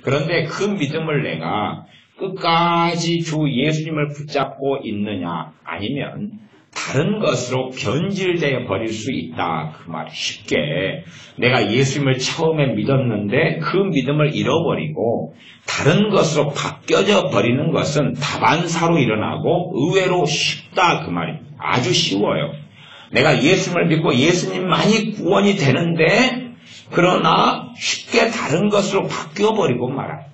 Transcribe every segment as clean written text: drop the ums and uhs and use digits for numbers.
그런데 그 믿음을 내가 끝까지 주 예수님을 붙잡고 있느냐 아니면 다른 것으로 변질되어 버릴 수 있다. 그 말이 쉽게 내가 예수님을 처음에 믿었는데 그 믿음을 잃어버리고 다른 것으로 바뀌어져 버리는 것은 다반사로 일어나고 의외로 쉽다. 그 말이 아주 쉬워요. 내가 예수님을 믿고 예수님만이 구원이 되는데 그러나 쉽게 다른 것으로 바뀌어버리고 말아요.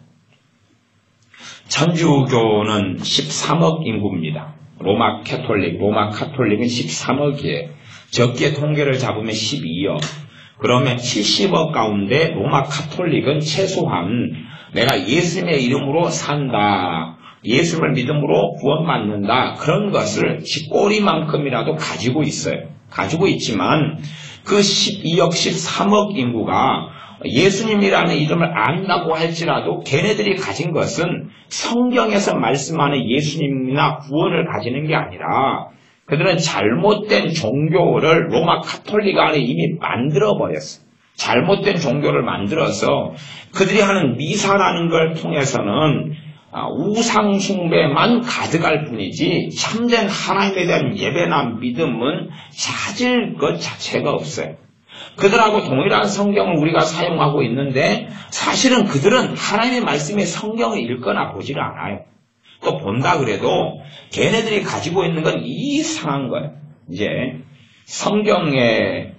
천주교는 13억 인구입니다. 로마 카톨릭은 13억이에요. 적게 통계를 잡으면 12억. 그러면 70억 가운데 로마 카톨릭은 최소한 내가 예수님의 이름으로 산다. 예수님을 믿음으로 구원받는다. 그런 것을 쥐꼬리만큼이라도 가지고 있어요. 가지고 있지만 그 12억, 13억 인구가 예수님이라는 이름을 안다고 할지라도 걔네들이 가진 것은 성경에서 말씀하는 예수님이나 구원을 가지는 게 아니라 그들은 잘못된 종교를 로마 카톨릭 안에 이미 만들어버렸어요. 잘못된 종교를 만들어서 그들이 하는 미사라는 걸 통해서는 우상 숭배만 가득할 뿐이지 참된 하나님에 대한 예배나 믿음은 찾을 것 자체가 없어요. 그들하고 동일한 성경을 우리가 사용하고 있는데 사실은 그들은 하나님의 말씀에 성경을 읽거나 보지를 않아요. 또 본다 그래도 걔네들이 가지고 있는 건 이상한 거예요. 이제 성경을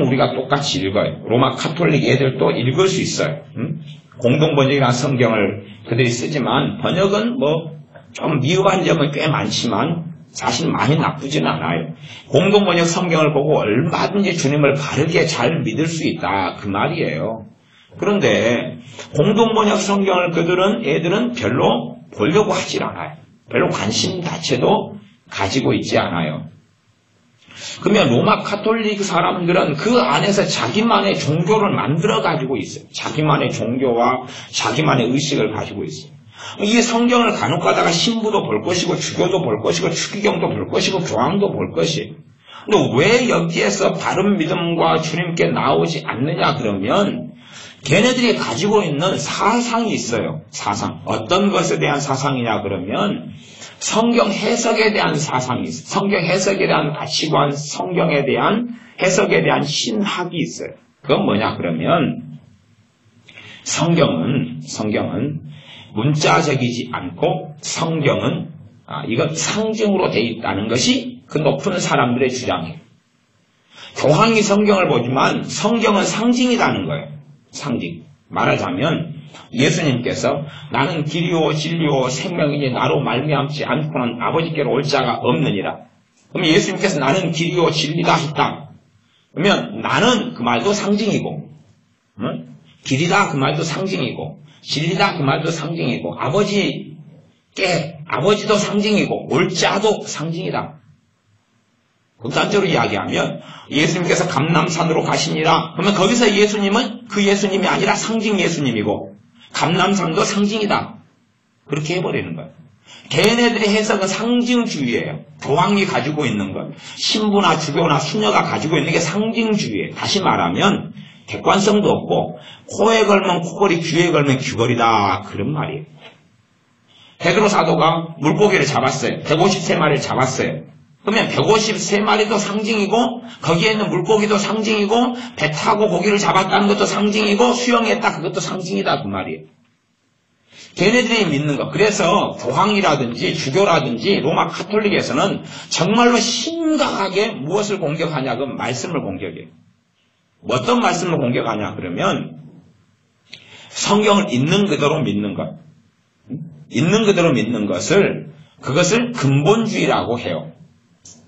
우리가 똑같이 읽어요. 로마 카톨릭 애들도 읽을 수 있어요. 공동번역이라는 성경을 그들이 쓰지만 번역은 좀 미흡한 점은 꽤 많지만 사실 많이 나쁘진 않아요. 공동번역 성경을 보고 얼마든지 주님을 바르게 잘 믿을 수 있다. 그 말이에요. 그런데 공동번역 성경을 애들은 별로 보려고 하질 않아요. 별로 관심 자체도 가지고 있지 않아요. 그러면 로마 카톨릭 사람들은 그 안에서 자기만의 종교를 만들어 가지고 있어요. 자기만의 종교와 자기만의 의식을 가지고 있어요. 이 성경을 간혹 가다가 신부도 볼 것이고 주교도 볼 것이고 추기경도 볼 것이고 교황도 볼 것이에요. 근데 왜 여기에서 바른 믿음과 주님께 나오지 않느냐 그러면 걔네들이 가지고 있는 사상이 있어요. 사상. 어떤 것에 대한 사상이냐 그러면 성경 해석에 대한 사상이 있어요. 성경 해석에 대한 가치관, 성경에 대한 해석에 대한 신학이 있어요. 그건 뭐냐 그러면 성경은 문자적이지 않고 성경은 이건 상징으로 되어 있다는 것이 그 높은 사람들의 주장이에요. 교황이 성경을 보지만 성경은 상징이라는 거예요. 상징. 말하자면 예수님께서 나는 길이요 진리요 생명이니 나로 말미암지 않고는 아버지께로 올 자가 없느니라. 그러면 예수님께서 나는 길이요 진리다 했다. 그러면 나는 그 말도 상징이고 길이다 그 말도 상징이고 진리다 그 말도 상징이고 아버지도 상징이고 올 자도 상징이다. 극단적으로 이야기하면 예수님께서 감람산으로 가시니라. 그러면 거기서 예수님은 그 예수님이 아니라 상징 예수님이고 감람산도 상징이다. 그렇게 해버리는 거예요. 걔네들의 해석은 상징주의예요. 교황이 가지고 있는 것, 신부나 주교나 수녀가 가지고 있는 게 상징주의예요. 다시 말하면 객관성도 없고 코에 걸면 코걸이, 귀에 걸면 귀걸이다. 그런 말이에요. 베드로 사도가 물고기를 잡았어요. 153마리를 잡았어요. 그러면 153마리도 상징이고 거기에 있는 물고기도 상징이고 배 타고 고기를 잡았다는 것도 상징이고 수영했다 그것도 상징이다 그 말이에요. 걔네들이 믿는 것. 그래서 교황이라든지 주교라든지 로마 카톨릭에서는 정말로 심각하게 무엇을 공격하냐 그 말씀을 공격해요. 어떤 말씀을 공격하냐 그러면 성경을 있는 그대로 믿는 것. 있는 그대로 믿는 그것을 근본주의라고 해요.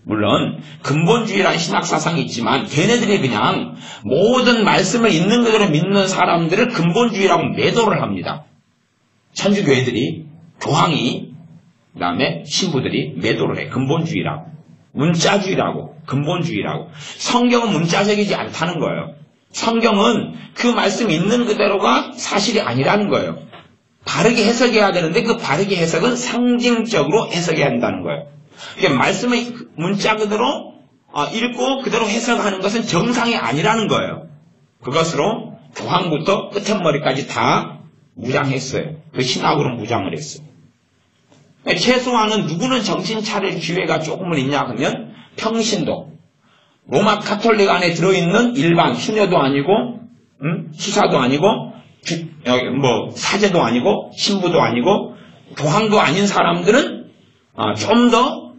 물론 근본주의라는 신학사상이 있지만 걔네들이 그냥 모든 말씀을 있는 그대로 믿는 사람들을 근본주의라고 매도를 합니다. 천주교회들이, 교황이, 그 다음에 신부들이 매도를 해. 근본주의라고. 문자주의라고. 근본주의라고. 성경은 문자적이지 않다는 거예요. 성경은 그 말씀 있는 그대로가 사실이 아니라는 거예요. 바르게 해석해야 되는데 그 바르게 해석은 상징적으로 해석해야 한다는 거예요. 말씀의 문자 그대로 읽고 그대로 해석하는 것은 정상이 아니라는 거예요. 그것으로 교황부터 끝머리까지 다 무장했어요. 그 신학으로 무장을 했어요. 최소한은 누구는 정신 차릴 기회가 조금은 있냐 하면 평신도, 로마 카톨릭 안에 들어있는 일반 수녀도 아니고 수사도 아니고 사제도 아니고 신부도 아니고 교황도 아닌 사람들은 좀 더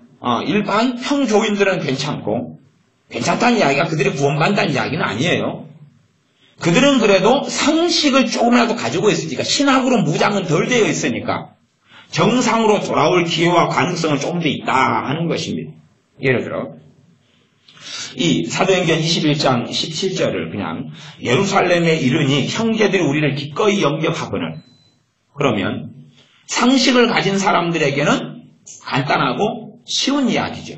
일반 평교인들은 괜찮고, 괜찮다는 이야기가 그들이 구원받는다는 이야기는 아니에요. 그들은 그래도 상식을 조금이라도 가지고 있으니까, 신학으로 무장은 덜 되어 있으니까 정상으로 돌아올 기회와 가능성은 조금 더 있다 하는 것입니다. 예를 들어 이 사도행전 21장 17절을 그냥 예루살렘에 이르니 형제들이 우리를 기꺼이 영접하거늘, 그러면 상식을 가진 사람들에게는 간단하고 쉬운 이야기죠.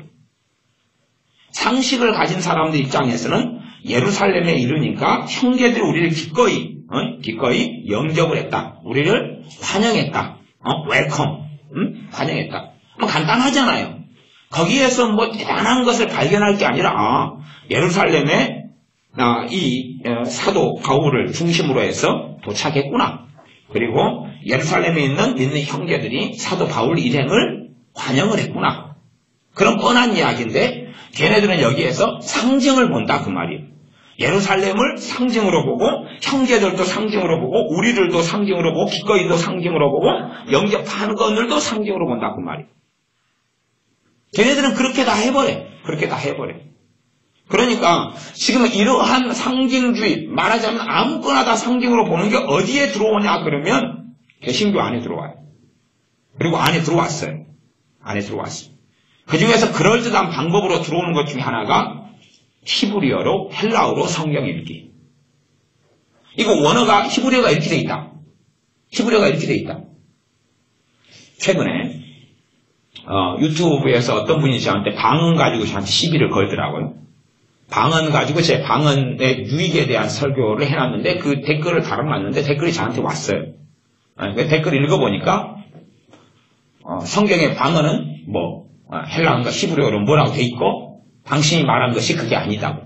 상식을 가진 사람들 입장에서는 예루살렘에 이르니까 형제들이 우리를 기꺼이 영접을 했다. 우리를 환영했다. 웰컴. 환영했다. 간단하잖아요. 거기에서 대단한 것을 발견할 게 아니라, 예루살렘에 이 사도 바울을 중심으로 해서 도착했구나. 그리고 예루살렘에 있는 믿는 형제들이 사도 바울 일행을 환영을 했구나. 그런 뻔한 이야기인데, 걔네들은 여기에서 상징을 본다 그 말이에요. 예루살렘을 상징으로 보고, 형제들도 상징으로 보고, 우리들도 상징으로 보고, 기꺼이도 상징으로 보고, 영접하는 것들도 상징으로 본다 그 말이에요. 걔네들은 그렇게 다 해버려. 그러니까 지금 이러한 상징주의, 말하자면 아무거나 다 상징으로 보는 게 어디에 들어오냐 그러면 개신교 안에 들어와요. 그리고 안에 들어왔어요. 그 중에서 그럴듯한 방법으로 들어오는 것 중에 하나가 히브리어로, 헬라어로 성경 읽기. 이거 원어가 히브리어가 이렇게 돼 있다. 최근에 유튜브에서 어떤 분이 저한테 방언 가지고 저한테 시비를 걸더라고요. 방언 가지고 제 방언의 유익에 대한 설교를 해놨는데 그 댓글을 달아놨는데 댓글이 저한테 왔어요. 그 댓글 읽어보니까 성경의 방언은 헬라어인가 히브리어로 뭐라고 돼 있고 당신이 말한 것이 그게 아니다고.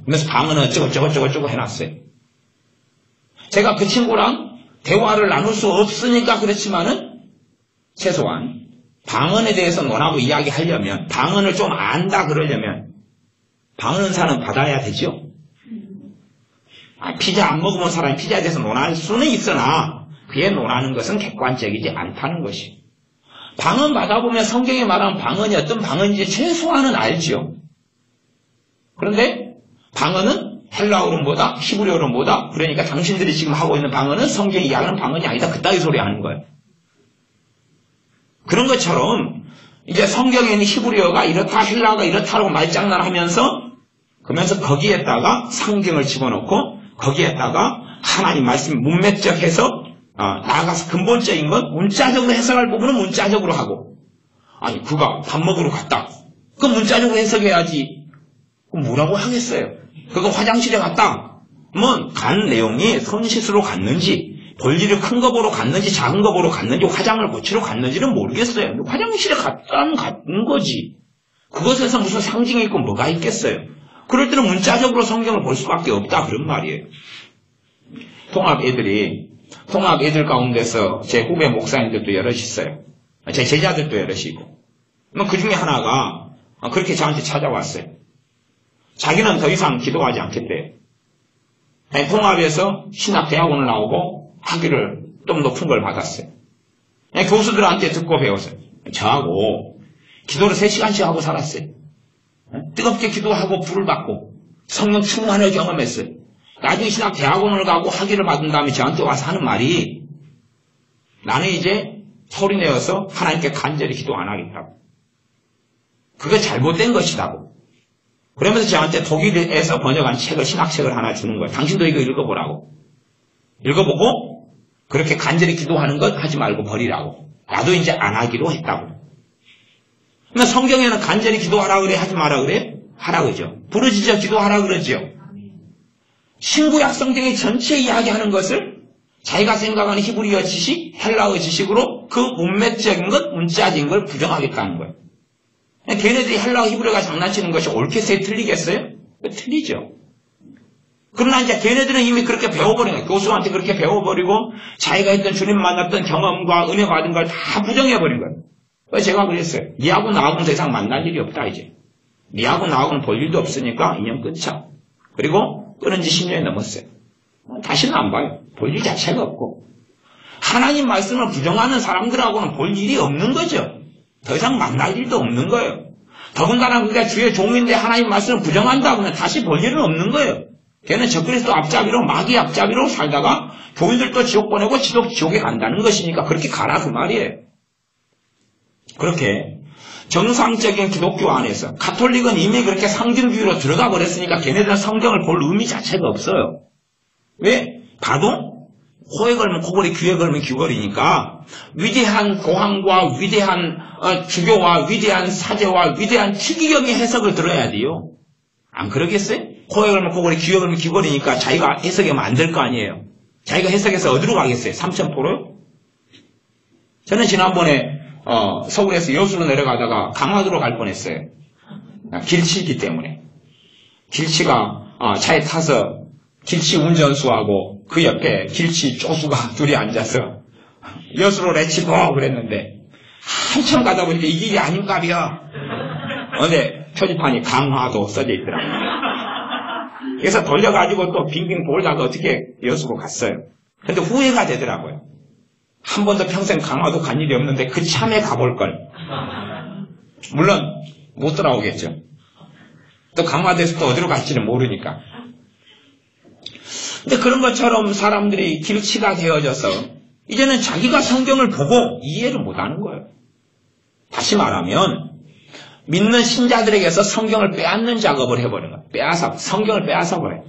그래서 방언은 어쩌고 해놨어요. 제가 그 친구랑 대화를 나눌 수 없으니까 그렇지만은 최소한 방언에 대해서 논하고 이야기하려면, 방언을 좀 안다 그러려면 방언 은사는 받아야 되죠. 피자 안 먹으면 사람이 피자에 대해서 논할 수는 있으나 그에 논하는 것은 객관적이지 않다는 것이. 방언 받아보면 성경에 말하는 방언이 어떤 방언인지 최소한은 알죠. 그런데 방언은 헬라어로 뭐다, 히브리어로 뭐다, 그러니까 당신들이 지금 하고 있는 방언은 성경이 이야기하는 방언이 아니다, 그따위 소리 하는 거예요. 그런 것처럼 이제 성경에 있는 히브리어가 이렇다, 헬라어가 이렇다라고 말장난하면서 그러면서 거기에다가 상징을 집어넣고 거기에다가 하나님 말씀 문맥적해서 나아가서 근본적인 건 문자적으로 해석할 부분은 문자적으로 하고, 아니 그가 밥 먹으러 갔다, 그건 문자적으로 해석해야지. 그럼 뭐라고 하겠어요? 그거 화장실에 갔다, 간 내용이 손씻으러 갔는지, 볼일을 큰 거 보러 갔는지 작은 거 보러 갔는지 화장을 고치러 갔는지는 모르겠어요. 화장실에 갔다는 갔는 거지. 그것에서 무슨 상징이 있고 뭐가 있겠어요. 그럴 때는 문자적으로 성경을 볼 수밖에 없다 그런 말이에요. 통합 애들 가운데서 제 후배 목사님들도 여럿 있어요. 제 제자들도 여럿 있고. 그 중에 하나가 그렇게 저한테 찾아왔어요. 자기는 더 이상 기도하지 않겠대요. 통합에서 신학대학원을 나오고 학위를 좀 높은 걸 받았어요. 교수들한테 듣고 배웠어요. 저하고 기도를 3시간씩 하고 살았어요. 뜨겁게 기도하고 불을 받고 성령 충만을 경험했어요. 나중에 신학대학원을 가고 학위를 받은 다음에 저한테 와서 하는 말이, 나는 이제 소리내어서 하나님께 간절히 기도 안 하겠다고. 그게 잘못된 것이라고. 그러면서 저한테 독일에서 번역한 책을, 신학책을 하나 주는 거예요. 당신도 이거 읽어보라고. 읽어보고 그렇게 간절히 기도하는 것 하지 말고 버리라고. 나도 이제 안 하기로 했다고. 그러니까 성경에는 간절히 기도하라 그래, 하지 마라 그래? 하라 그러죠. 부르짖어 기도하라 그러죠. 신구약 성경의 전체 이야기하는 것을 자기가 생각하는 히브리어 지식, 헬라어 지식으로 그 문맥적인 것, 문자적인 걸 부정하겠다는 거예요. 걔네들이 헬라어 히브리어가 장난치는 것이 옳겠어요? 틀리겠어요? 틀리죠. 그러나 이제 걔네들은 이미 그렇게 배워버린 거예요. 교수한테 그렇게 배워버리고 자기가 했던 주님 만났던 경험과 은혜 받은 걸 다 부정해버린 거예요. 그래서 제가 그랬어요. 니하고 나하고는 더 이상 만날 일이 없다 이제. 니하고 나하고는 볼 일도 없으니까 인연 끊자. 그리고 끊은 지 10년이 넘었어요. 다시는 안 봐요. 볼 일 자체가 없고. 하나님 말씀을 부정하는 사람들하고는 볼 일이 없는 거죠. 더 이상 만날 일도 없는 거예요. 더군다나 그가 주의 종인데 하나님 말씀을 부정한다 그러면 다시 볼 일은 없는 거예요. 걔는 적그리스도 앞잡이로 마귀 앞잡이로 살다가 교인들도 지옥 보내고 지도 지옥에 간다는 것이니까 그렇게 가라 그 말이에요. 그렇게 정상적인 기독교 안에서 가톨릭은 이미 그렇게 상징주의로 들어가 버렸으니까 걔네들은 성경을 볼 의미 자체가 없어요. 왜? 봐도 코에 걸면 코걸이, 귀에 걸면 귀걸이니까 위대한 고항과 위대한 주교와 위대한 사제와 위대한 추기경의 해석을 들어야 돼요. 안 그러겠어요? 코에 걸면 코걸이, 귀에 걸면 귀걸이니까 자기가 해석하면 안 될 거 아니에요. 자기가 해석해서 어디로 가겠어요? 삼천포로요? 저는 지난번에 서울에서 여수로 내려가다가 강화도로 갈 뻔했어요. 길치기 때문에. 길치가 차에 타서 길치 운전수하고 그 옆에 길치 쪼수가 둘이 앉아서 여수로 레치고 그랬는데 한참 가다 보니까 이 길이 아닌가벼. 근데 표지판이 강화도 써져 있더라고요. 그래서 돌려가지고 또 빙빙 돌다가 어떻게 여수로 갔어요. 근데 후회가 되더라고요. 한 번도 평생 강화도 간 일이 없는데 그 참에 가볼걸. 물론 못 돌아오겠죠. 또 강화도에서 또 어디로 갈지는 모르니까. 근데 그런 것처럼 사람들이 길치가 되어져서 이제는 자기가 성경을 보고 이해를 못하는 거예요. 다시 말하면 믿는 신자들에게서 성경을 빼앗는 작업을 해버린 거예요. 성경을 빼앗아 버려요.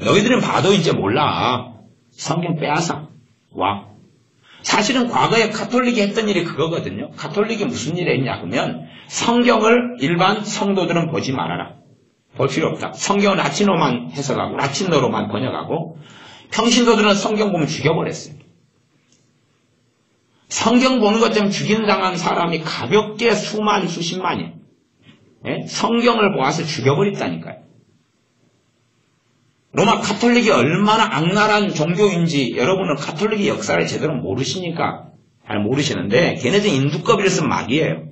너희들은 봐도 이제 몰라. 성경 빼앗아 와. 사실은 과거에 가톨릭이 했던 일이 그거거든요. 가톨릭이 무슨 일을 했냐 그러면 성경을 일반 성도들은 보지 말아라. 볼 필요 없다. 성경은 라틴어만 해석하고 라틴어로만 번역하고 평신도들은 성경 보면 죽여버렸어요. 성경 보는 것 때문에 죽임당한 사람이 가볍게 수십만이에요. 예? 성경을 보아서 죽여버렸다니까요. 로마 가톨릭이 얼마나 악랄한 종교인지 여러분은 가톨릭의 역사를 제대로 모르시니까 잘 모르시는데 걔네들은 인두꺼비를 쓴 마귀예요.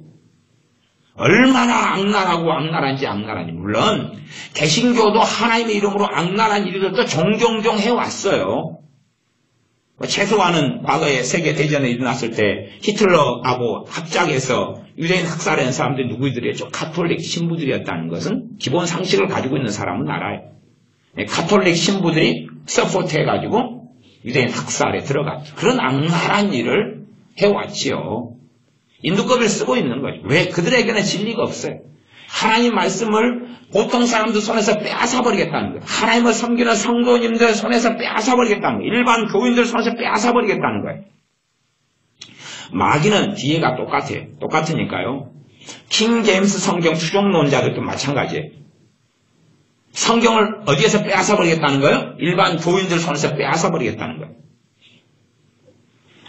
얼마나 악랄한지 물론 개신교도 하나님의 이름으로 악랄한 일들도 종종 해왔어요. 최소한은 과거에 세계대전에 일어났을 때 히틀러하고 합작해서 유대인 학살한 사람들이 누구들이었죠? 가톨릭 신부들이었다는 것은 기본 상식을 가지고 있는 사람은 알아요. 가톨릭 신부들이 서포트해가지고 유대인 학살에 들어갔죠. 그런 악랄한 일을 해왔지요. 인두꺼비를 쓰고 있는 거죠. 왜? 그들에게는 진리가 없어요. 하나님 말씀을 보통 사람들 손에서 빼앗아버리겠다는 거예요. 하나님을 섬기는 성도님들 손에서 빼앗아버리겠다는 거예요. 일반 교인들 손에서 빼앗아버리겠다는 거예요. 마귀는 뒤에가 똑같아요. 똑같으니까요. 킹 제임스 성경 추종론자들도 마찬가지예요. 성경을 어디에서 빼앗아버리겠다는 거예요? 일반 교인들 손에서 빼앗아버리겠다는 거예요.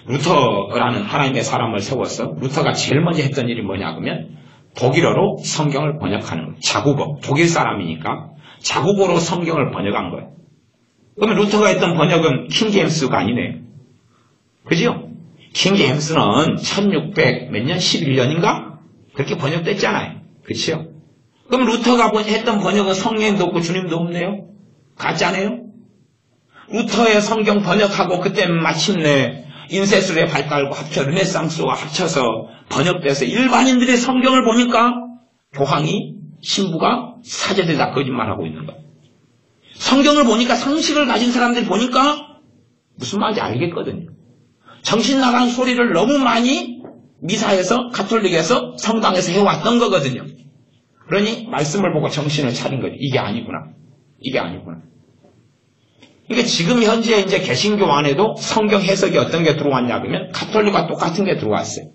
루터라는 하나님의 사람을 세워서 루터가 제일 먼저 했던 일이 뭐냐 그러면 독일어로 성경을 번역하는 거예요. 자국어. 독일 사람이니까 자국어로 성경을 번역한 거예요. 그러면 루터가 했던 번역은 킹 제임스가 아니네요. 그죠? 킹 제임스는 1600 몇 년? 11년인가? 그렇게 번역됐잖아요. 그렇죠? 그럼 루터가 했던 번역은 성령도 없고 주님도 없네요. 가짜네요. 루터의 성경 번역하고 그때 마침내 인쇄술의 발달과 르네상스와 합쳐서 번역돼서 일반인들의 성경을 보니까 교황이 신부가 사제들이 다 거짓말하고 있는 거예요. 성경을 보니까 상식을 가진 사람들이 보니까 무슨 말인지 알겠거든요. 정신 나간 소리를 너무 많이 미사에서 가톨릭에서 성당에서 해왔던 거거든요. 그러니 말씀을 보고 정신을 차린 거죠. 이게 아니구나. 이게 지금 현재 이제 개신교 안에도 성경 해석이 어떤 게 들어왔냐 그러면 가톨릭과 똑같은 게 들어왔어요.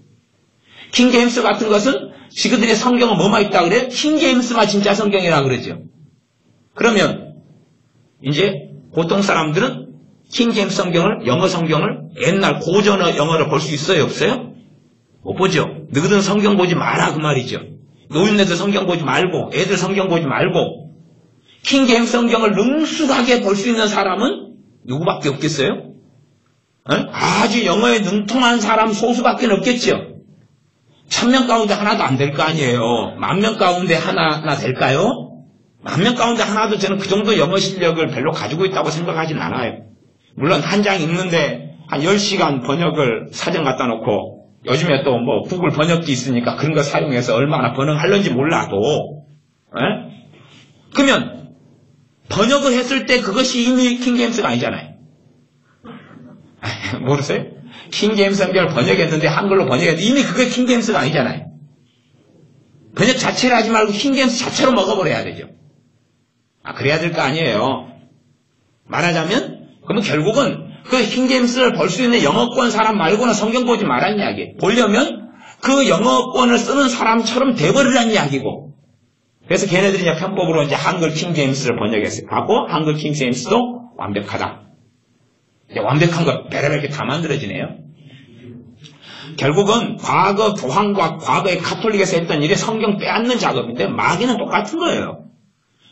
킹 제임스 같은 것은 지그들이 성경은 뭐만 있다 그래요? 킹 제임스만 진짜 성경이라 그러죠. 그러면 이제 보통 사람들은 킹 제임스 성경을 영어 성경을 옛날 고전어 영어를 볼 수 있어요? 없어요? 못 보죠. 너희들은 성경 보지 마라 그 말이죠. 노인네들 성경 보지 말고 애들 성경 보지 말고 킹제임스 성경을 능숙하게 볼 수 있는 사람은 누구밖에 없겠어요? 아주 영어에 능통한 사람 소수밖에 없겠죠. 1000명 가운데 하나도 안 될 거 아니에요. 10,000명 가운데 하나 될까요? 10,000명 가운데 하나도 저는 그 정도 영어 실력을 별로 가지고 있다고 생각하진 않아요. 물론 한 장 읽는데 한 10시간 번역을 사전 갖다 놓고 요즘에 또 뭐 구글 번역기 있으니까 그런 거 사용해서 얼마나 번역하려는지 몰라도 그러면 번역을 했을 때 그것이 이미 킹제임스가 아니잖아요. 모르세요? 킹제임스 성경을 번역했는데 한글로 번역했는데 이미 그게 킹제임스가 아니잖아요. 번역 자체를 하지 말고 킹제임스 자체로 먹어버려야 되죠. 그래야 될 거 아니에요. 말하자면 그러면 결국은 그 킹제임스를 볼 수 있는 영어권 사람 말고는 성경 보지 말라는 이야기예요. 보려면 그 영어권을 쓰는 사람처럼 돼버리라는 이야기고. 그래서 걔네들이 이제 편법으로 이제 한글 킹제임스를 번역했어요. 하고 한글 킹제임스도 완벽하다. 이제 완벽한 거 베레베 이렇게 다 만들어지네요. 결국은 과거 교황과 과거의 가톨릭에서 했던 일이 성경 빼앗는 작업인데 마귀는 똑같은 거예요.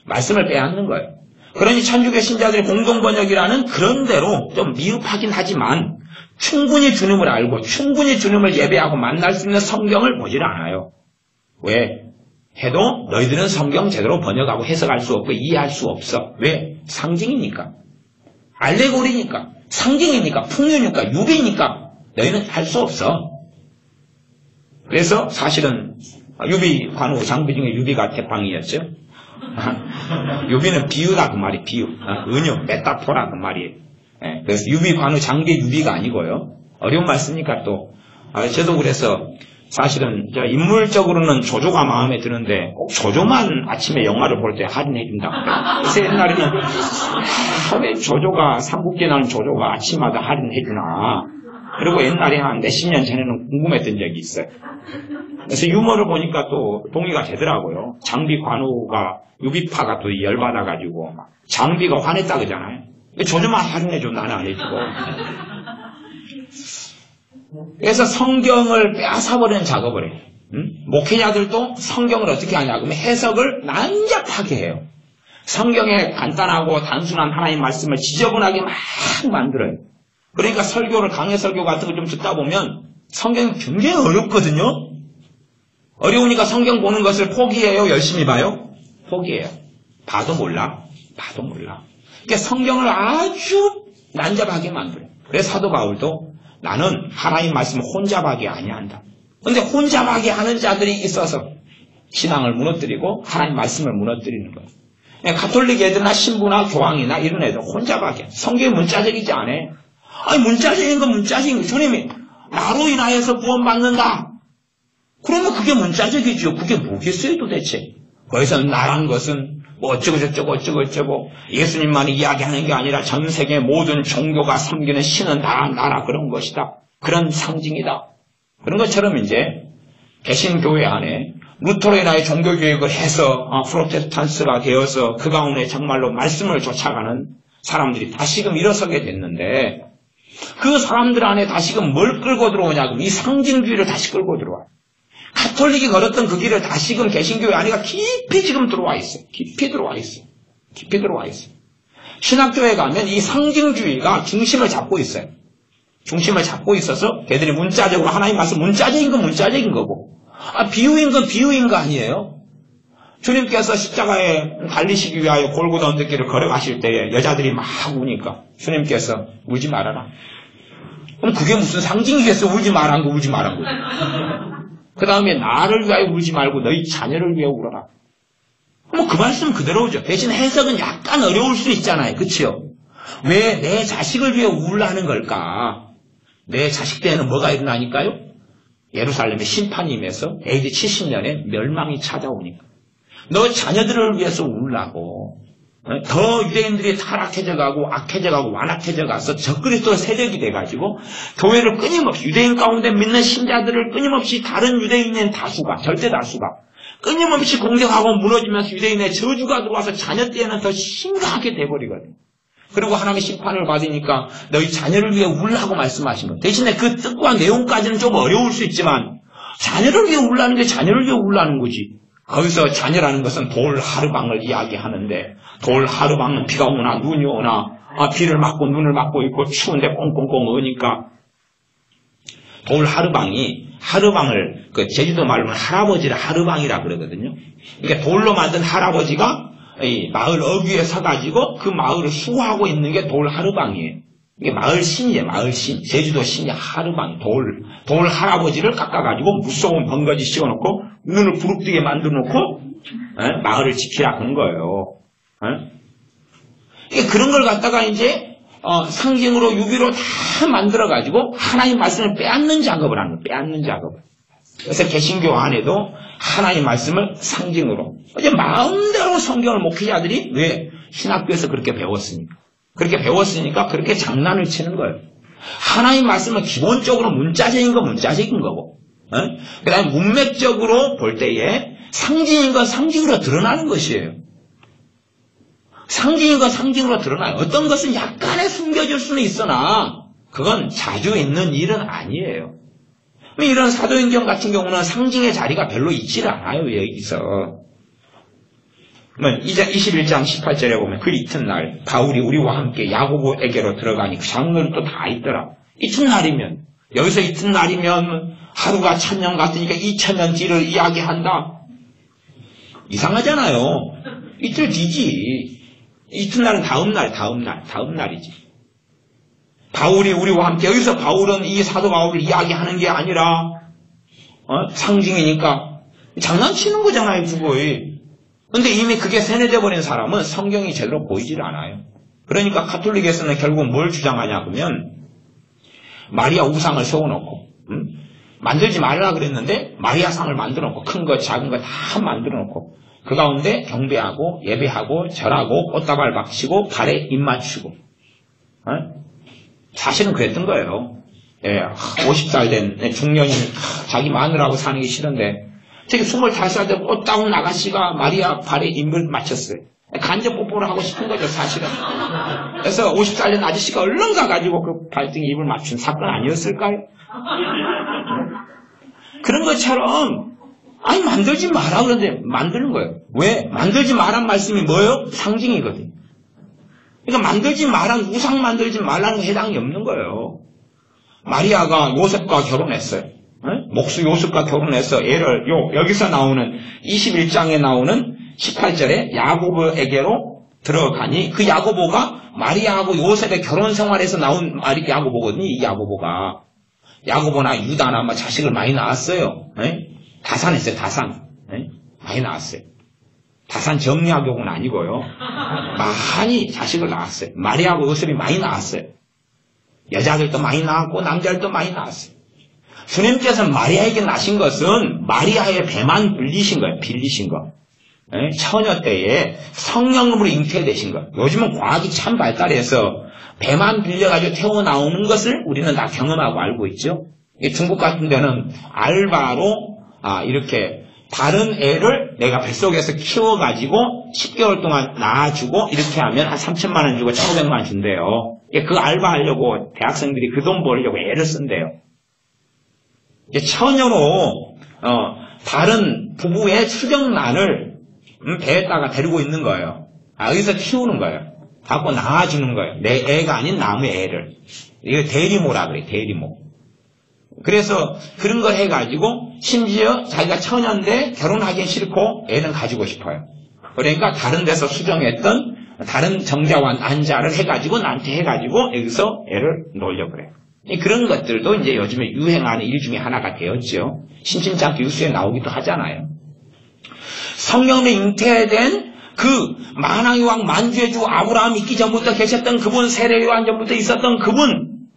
말씀을 빼앗는 거예요. 그러니 천주교 신자들의 공동번역이라는 그런 대로 좀 미흡하긴 하지만 충분히 주님을 알고 충분히 주님을 예배하고 만날 수 있는 성경을 보질 않아요. 왜? 해도 너희들은 성경 제대로 번역하고 해석할 수 없고 이해할 수 없어. 왜? 상징이니까. 알레고리니까. 상징이니까. 풍류니까. 유비니까. 너희는 할 수 없어. 그래서 사실은 유비 관우 장비 중에 유비가 태팡이었죠. 유비는 비유다 그 말이 비유. 은유, 메타포라 그 말이에요. 그래서 유비 관우 장비 유비가 아니고요. 어려운 말 쓰니까 또 저도 그래서 사실은 인물적으로는 조조가 마음에 드는데 꼭 조조만 아침에 영화를 볼 때 할인해준다. 그래서 옛날에는 왜 조조가 삼국기에 나오는 조조가 아침마다 할인해주나. 그리고 옛날에 한 몇십 년 전에는 궁금했던 적이 있어요. 그래서 유머를 보니까 또 동의가 되더라고요. 장비 관우가 유비파가 또 열받아가지고 장비가 화냈다 그러잖아요. 조조만 할인해줘 나는 안 해주고. 그래서 성경을 빼앗아버리는 작업을 해요. 목회자들도 성경을 어떻게 하냐 그러면 해석을 난잡하게 해요. 성경의 간단하고 단순한 하나님 말씀을 지저분하게 막 만들어요. 그러니까 설교를 강해 설교 같은 거 좀 듣다 보면 성경이 굉장히 어렵거든요. 어려우니까 성경 보는 것을 포기해요? 열심히 봐요? 포기해요. 봐도 몰라. 그러니까 성경을 아주 난잡하게 만들어요. 그래서 사도 바울도 나는 하나님 말씀을 혼잡하게 아니한다. 그런데 혼잡하게 하는 자들이 있어서 신앙을 무너뜨리고 하나님 말씀을 무너뜨리는 거예요. 가톨릭 애들이나 신부나 교황이나 이런 애들 혼잡하게. 성경이 문자적이지 않아. 문자적인 건 문자적인 거. 주님이 나로 인하여서 구원받는다. 그러면 그게 문자적이죠. 그게 뭐겠어요 도대체. 거기서 나란 것은 뭐 어쩌고 예수님만이 이야기하는 게 아니라 전 세계 모든 종교가 섬기는 신은 다 나라 그런 것이다. 그런 상징이다. 그런 것처럼 이제 개신교회 안에 루터로 인하여 종교교육을 해서 프로테스탄트가 되어서 그 가운데 정말로 말씀을 쫓아가는 사람들이 다시금 일어서게 됐는데 그 사람들 안에 다시금 뭘 끌고 들어오냐 그러면 이 상징주의를 다시 끌고 들어와요. 가톨릭이 걸었던 그 길을 다시금 개신교회 안에가 깊이 지금 들어와 있어요. 깊이 들어와 있어요. 신학교에 가면 이 상징주의가 중심을 잡고 있어요. 중심을 잡고 있어서 걔들이 문자적으로 하나님 말씀 문자적인 건 문자적인 거고 비유인 건 비유인 거 아니에요. 주님께서 십자가에 달리시기 위하여 골고다 언덕길을 걸어가실 때에 여자들이 막 우니까 주님께서 울지 말아라. 그럼 그게 무슨 상징이겠어? 울지 말한 거. 그 다음에 나를 위하여 울지 말고 너희 자녀를 위하여 울어라. 그 말씀 그대로죠. 대신 해석은 약간 어려울 수 있잖아요. 그치요? 왜 내 자식을 위해 울라는 걸까? 내 자식 때에는 뭐가 일어나니까요? 예루살렘의 심판이 임해서 AD 70년에 멸망이 찾아오니까. 너 자녀들을 위해서 울라고. 더 유대인들이 타락해져가고 악해져가고 완악해져가서 적그리스도 세력이 돼가지고 교회를 끊임없이 유대인 가운데 믿는 신자들을 끊임없이 다른 유대인의 다수가 절대 다수가 끊임없이 공격하고 무너지면서 유대인의 저주가 들어와서 자녀 때에는 더 심각하게 돼버리거든요. 그리고 하나님의 심판을 받으니까 너희 자녀를 위해 울라고 말씀하신 거예요. 대신에 그 뜻과 내용까지는 좀 어려울 수 있지만 자녀를 위해 울라는 게 자녀를 위해 울라는 거지. 거기서 자녀라는 것은 돌 하루방을 이야기하는데 돌 하루방은 비가 오나 눈이 오나 비를 맞고 눈을 맞고 있고 추운데 꽁꽁꽁 어니까 돌 하루방을 그 제주도 말로는 할아버지를 하루방이라 그러거든요. 그러니까 돌로 만든 할아버지가 이 마을 어귀에 서가지고 그 마을을 수호하고 있는 게 돌 하루방이에요. 이게 마을 신이에요. 마을 신. 제주도 신이 하루방. 돌 할아버지를 깎아가지고 무서운 번거지 씌워놓고 눈을 부릅뜨게 만들어놓고 마을을 지키라 그런 거예요. 그런 걸 갖다가 이제 상징으로 유비로 다 만들어가지고 하나님 말씀을 빼앗는 작업을 하는 거예요. 빼앗는 작업을. 그래서 개신교 안에도 하나님 말씀을 상징으로 이제 마음대로 성경을 목회자들이 왜 신학교에서 그렇게 배웠으니까 그렇게 장난을 치는 거예요. 하나님 말씀은 기본적으로 문자적인 건 문자적인 거고 그 다음에 문맥적으로 볼 때에 상징인 건 상징으로 드러나는 것이에요. 상징인 건 상징으로 드러나요. 어떤 것은 약간의 숨겨질 수는 있으나 그건 자주 있는 일은 아니에요. 이런 사도행전 같은 경우는 상징의 자리가 별로 있질 않아요. 여기서 21장 18절에 보면 그 이튿날 바울이 우리와 함께 야고보에게로 들어가니 그 장면이 또 다 있더라. 이튿날이면 여기서 이튿날이면 하루가 1000년 같으니까 2000년 뒤를 이야기한다. 이상하잖아요. 이틀 뒤지. 이튿날은 다음날이지. 바울이 우리와 함께 여기서 바울은 이 사도 바울을 이야기하는 게 아니라 상징이니까 장난치는 거잖아요. 그거에. 근데 이미 그게 세뇌돼 버린 사람은 성경이 제대로 보이질 않아요. 그러니까 가톨릭에서는 결국 뭘 주장하냐 그러면 마리아 우상을 세워놓고 만들지 말라 그랬는데 마리아 상을 만들어놓고 큰 거 작은 거 다 만들어놓고 그 가운데 경배하고 예배하고 절하고 꽃다발 박치고 발에 입 맞추고 사실은 그랬던 거예요. 50살 된 중년이 자기 마누라하고 사는 게 싫은데 저기 25살 된 꽃다운 아가씨가 마리아 발에 입을 맞췄어요. 간접 뽀뽀를 하고 싶은 거죠, 사실은. 그래서 50살 된 아저씨가 얼른 가가지고 그 발등에 입을 맞춘 사건 아니었을까요? 그런 것처럼 만들지 마라 그러는데 만드는 거예요. 왜? 만들지 마란 말씀이 뭐예요? 상징이거든요. 그러니까 만들지 말란 우상 만들지 말라는 게 해당이 없는 거예요. 마리아가 요셉과 결혼했어요. 목수 요셉과 결혼해서 애를 여기서 나오는 21장에 나오는 18절에 야고보에게로 들어가니 그 야고보가 마리아하고 요셉의 결혼 생활에서 나온 야고보거든요. 이 야고보나 유다나 자식을 많이 낳았어요. 다산했어요. 다산. 많이 낳았어요. 다산 정리학교는 아니고요. 많이 자식을 낳았어요. 마리아하고 요셉이 많이 낳았어요. 여자들도 많이 낳았고 남자들도 많이 낳았어요. 주님께서는 마리아에게 나신 것은 마리아의 배만 빌리신 거예요. 빌리신 거. 처녀 때에 성령으로 잉태되신 거. 요즘은 과학이 참 발달해서 배만 빌려가지고 태어나오는 것을 우리는 다 경험하고 알고 있죠. 중국 같은 데는 알바로 이렇게 다른 애를 내가 뱃속에서 키워가지고 10개월 동안 낳아주고 이렇게 하면 한 3,000만 원 주고 1,500만 원 준대요. 그 알바하려고 대학생들이 그 돈 벌려고 애를 쓴대요. 처녀로 다른 부부의 추정란을 배에다가 데리고 있는 거예요. 여기서 키우는 거예요. 갖고 낳아주는 거예요. 내 애가 아닌 남의 애를. 이거 대리모라 그래, 대리모. 그래서 그런 걸 해가지고 심지어 자기가 처녀인데 결혼하기 싫고 애는 가지고 싶어요. 그러니까 다른 데서 수정했던 다른 정자와 난자를 해가지고 나한테 해가지고 여기서 애를 놓으려고 그래요. 그런 것들도 이제 요즘에 유행하는 일 중에 하나가 되었죠. 심심찮게 뉴스에 나오기도 하잖아요. 성령으로 잉태된 그 만왕의 왕 만주의 주 아브라함 있기 전부터 계셨던 그분, 세례 요한 전부터 있었던 그분,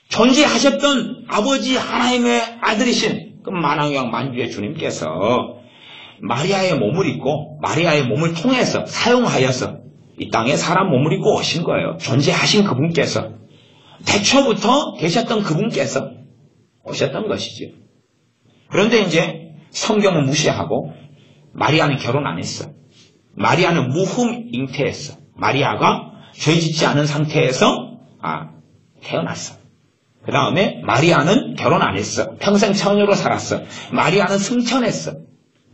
존재하셨던 아버지 하나님의 아들이신 그 만왕의 왕 만주의 주님께서 마리아의 몸을 입고 마리아의 몸을 통해서 사용하여서 이 땅에 사람 몸을 입고 오신 거예요. 존재하신 그분께서 태초부터 계셨던 그분께서 오셨던 것이죠. 그런데 이제 성경은 무시하고 마리아는 결혼 안 했어. 마리아는 무흠 잉태했어. 마리아가 죄 짓지 않은 상태에서 태어났어. 그 다음에 마리아는 결혼 안 했어. 평생 처녀로 살았어. 마리아는 승천했어.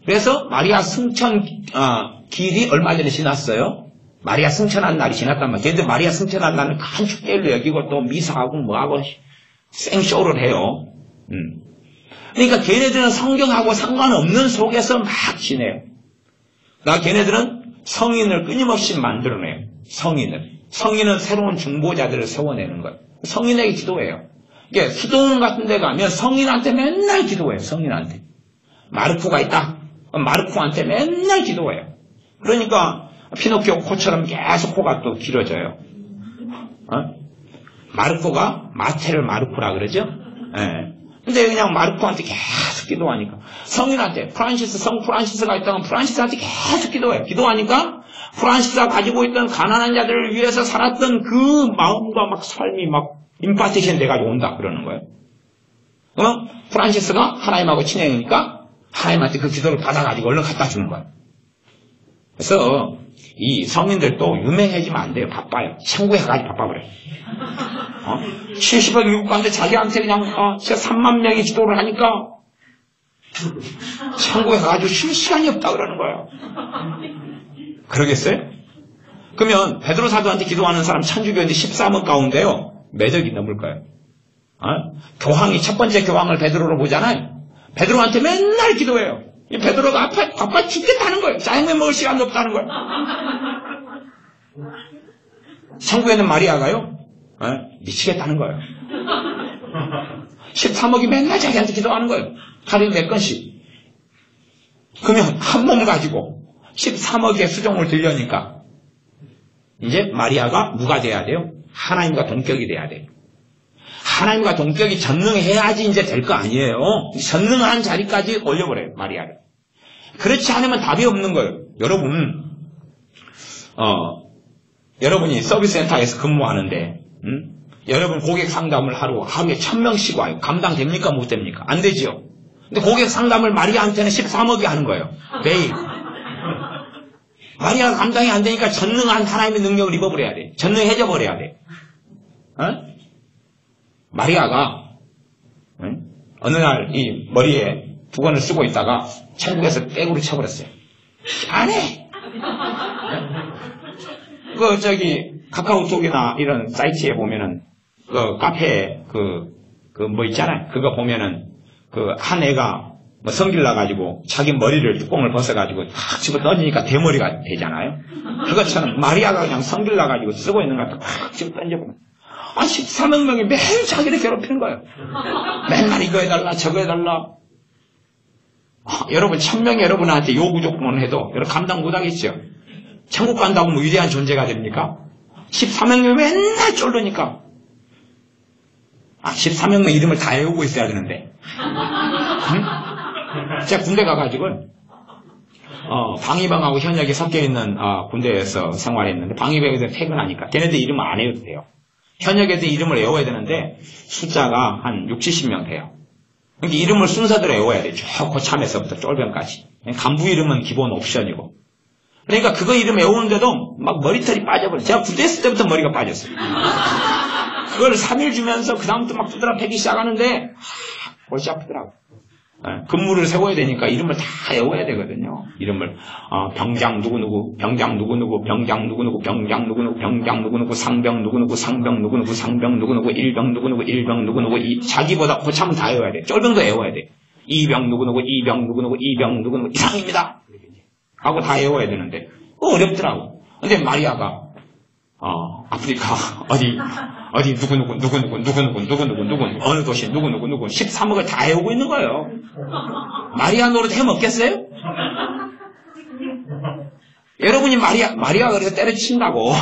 그래서 마리아 승천 기일이 얼마 전에 지났어요. 마리아 승천한 날이 지났단 말이에요. 근데 마리아 승천한 날은 큰 축제를 여기고 또 미사하고 뭐하고 생쇼를 해요. 그러니까 걔네들은 성경하고 상관없는 속에서 막 지내요. 걔네들은 성인을 끊임없이 만들어내요. 성인은 새로운 중보자들을 세워내는 거예요. 성인에게 기도해요. 이게 수도원 같은 데 가면 성인한테 맨날 기도해요. 성인한테. 마르코가 있다. 마르코한테 맨날 기도해요. 그러니까 피노키오 코처럼 계속 코가 또 길어져요. 마르코가 마테를 마르코라 그러죠? 예. 근데 그냥 마르코한테 계속 기도하니까 성인한테 성 프란시스가 있다면 프란시스한테 계속 기도해요. 기도하니까 프란시스가 가지고 있던 가난한 자들을 위해서 살았던 그 마음과 막 삶이 막 임파티션 돼가지고 온다 그러는 거예요. 그럼 프란시스가 하나님하고 친해지니까 하나님한테 그 기도를 받아가지고 얼른 갖다 주는 거예요. 그래서 이 성인들도 유명해지면 안 돼요. 바빠요. 천국에 가까지 바빠버려요. 70억 미국 가는데 자기한테 그냥 3만 명이 기도를 하니까 천국에 가가지고 쉴 시간이 없다 그러는 거예요. 그러겠어요? 그러면 베드로 사도한테 기도하는 사람 천주교인데 13억 가운데요. 매적이 넘을 거예요. 교황이 첫 번째 교황을 베드로로 보잖아요. 베드로한테 맨날 기도해요. 이 베드로가 바빠 죽겠다는 거예요. 짜장면 먹을 시간도 없다는 거예요. 천국에는 마리아가요. 미치겠다는 거예요. 13억이 맨날 자기한테 기도하는 거예요. 하루에 몇 건씩. 그러면 한 몸 가지고 13억의 수종을 들려니까 이제 마리아가 누가 돼야 돼요? 하나님과 동격이 돼야 돼요. 하나님과 동격이 전능해야지 이제 될 거 아니에요. 전능한 자리까지 올려버려요. 마리아를. 그렇지 않으면 답이 없는 거예요. 여러분이 서비스 센터에서 근무하는데 여러분 고객 상담을 하루에 1000명씩 와요. 감당됩니까? 못 됩니까? 안 되지요. 근데 고객 상담을 마리아한테는 13억이 하는 거예요. 매일. 마리아가 감당이 안 되니까 전능한 하나님의 능력을 입어버려야 돼. 전능해져 버려야 돼. 마리아가 어느 날 이 머리에 두건을 쓰고 있다가 천국에서 떼구를 쳐버렸어요. 안 해! 카카오톡이나 이런 사이트에 보면은, 카페에 뭐 있잖아요. 그거 보면은, 한 애가 성질 나가지고 자기 머리를 뚜껑을 벗어가지고 탁 집어 던지니까 대머리가 되잖아요. 그것처럼 마리아가 그냥 성질 나가지고 쓰고 있는 것 탁 집어 던져보면 13억 명이 매일 자기를 괴롭히는 거예요. 맨날 이거 해달라 저거 해달라. 여러분 1000명이 여러분한테 요구 조건을 해도 여러분 감당 못하겠죠. 천국 간다고 뭐 위대한 존재가 됩니까? 13억 명이 맨날 쫄르니까 13억 명 이름을 다 외우고 있어야 되는데 제가 군대 가가지고 방위병하고 현역이 섞여있는 군대에서 생활했는데 방위병에서 퇴근하니까 걔네들 이름을 안 외워도 돼요. 현역에도 이름을 외워야 되는데 숫자가 한 60, 70명 돼요. 그러니까 이름을 순서대로 외워야 돼요. 저 고참에서부터 쫄병까지. 간부 이름은 기본 옵션이고. 그러니까 그거 이름 외우는데도 막 머리털이 빠져버려요. 제가 군대 있을 때부터 머리가 빠졌어요. 그걸 3일 주면서 그 다음부터 막 두드러 패기 시작하는데 골치 아프더라고요. 근무를 세워야 되니까 이름을 다 외워야 되거든요. 이름을 병장 누구누구, 병장 누구누구, 병장 누구누구, 병장 누구누구, 병장 누구누구, 상병 누구누구, 상병 누구누구, 상병 누구누구, 일병 누구누구, 일병 누구누구, 자기보다 고참은 다 외워야 돼. 쫄병도 외워야 돼. 이병 누구누구, 이병 누구누구, 이병 누구누구 이상입니다. 하고 다 외워야 되는데 어렵더라고. 근데 마리아가 아프리카 어디 누구누구 어느 도시 누구누구 13억을 다 외우고 있는 거예요. 마리아 노릇 해먹겠어요? 여러분이 마리아가 그래서 때려친다고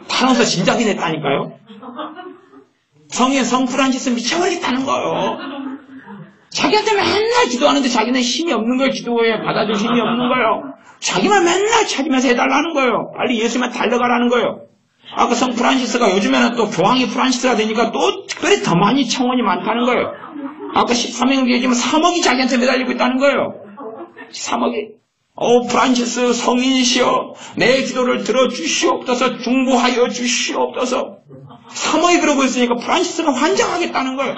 타노스 진작이 냈다니까요. 성 프란시스 미쳐버리겠다는 거예요. 자기한테 맨날 기도하는데 자기는 힘이 없는 거예요. 기도에 받아줄 힘이 없는 거예요. 자기만 맨날 찾으면서 해달라는 거예요. 빨리 예수님한테 달려가라는 거예요. 그 성 프란시스가 요즘에는 또 교황이 프란시스가 되니까 또 특별히 더 많이 청원이 많다는 거예요. 아까 13명 얘기하면 3억이 자기한테 매달리고 있다는 거예요. 3억이. 프란시스 성인이시여 내 기도를 들어주시옵소서 중보하여 주시옵소서. 3억이 그러고 있으니까 프란시스가 환장하겠다는 거예요.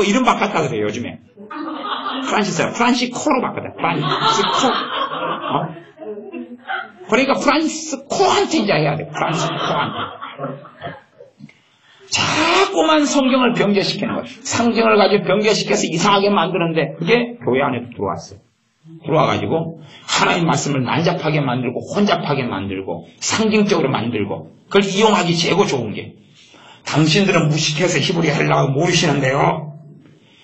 이름 바꿨다 그래요 요즘에. 프란시스코로 바꿔다. 프란시스코. 그러니까 프란시스코한테 이제 해야 돼. 프란시스코한테. 자꾸만 성경을 변개시키는 거예요. 상징을 가지고 변개시켜서 이상하게 만드는데 그게 교회 안에 들어왔어요. 들어와가지고 하나님 말씀을 난잡하게 만들고 혼잡하게 만들고 상징적으로 만들고 그걸 이용하기 최고 좋은 게 당신들은 무식해서 히브리 헬라어 모르시는데요.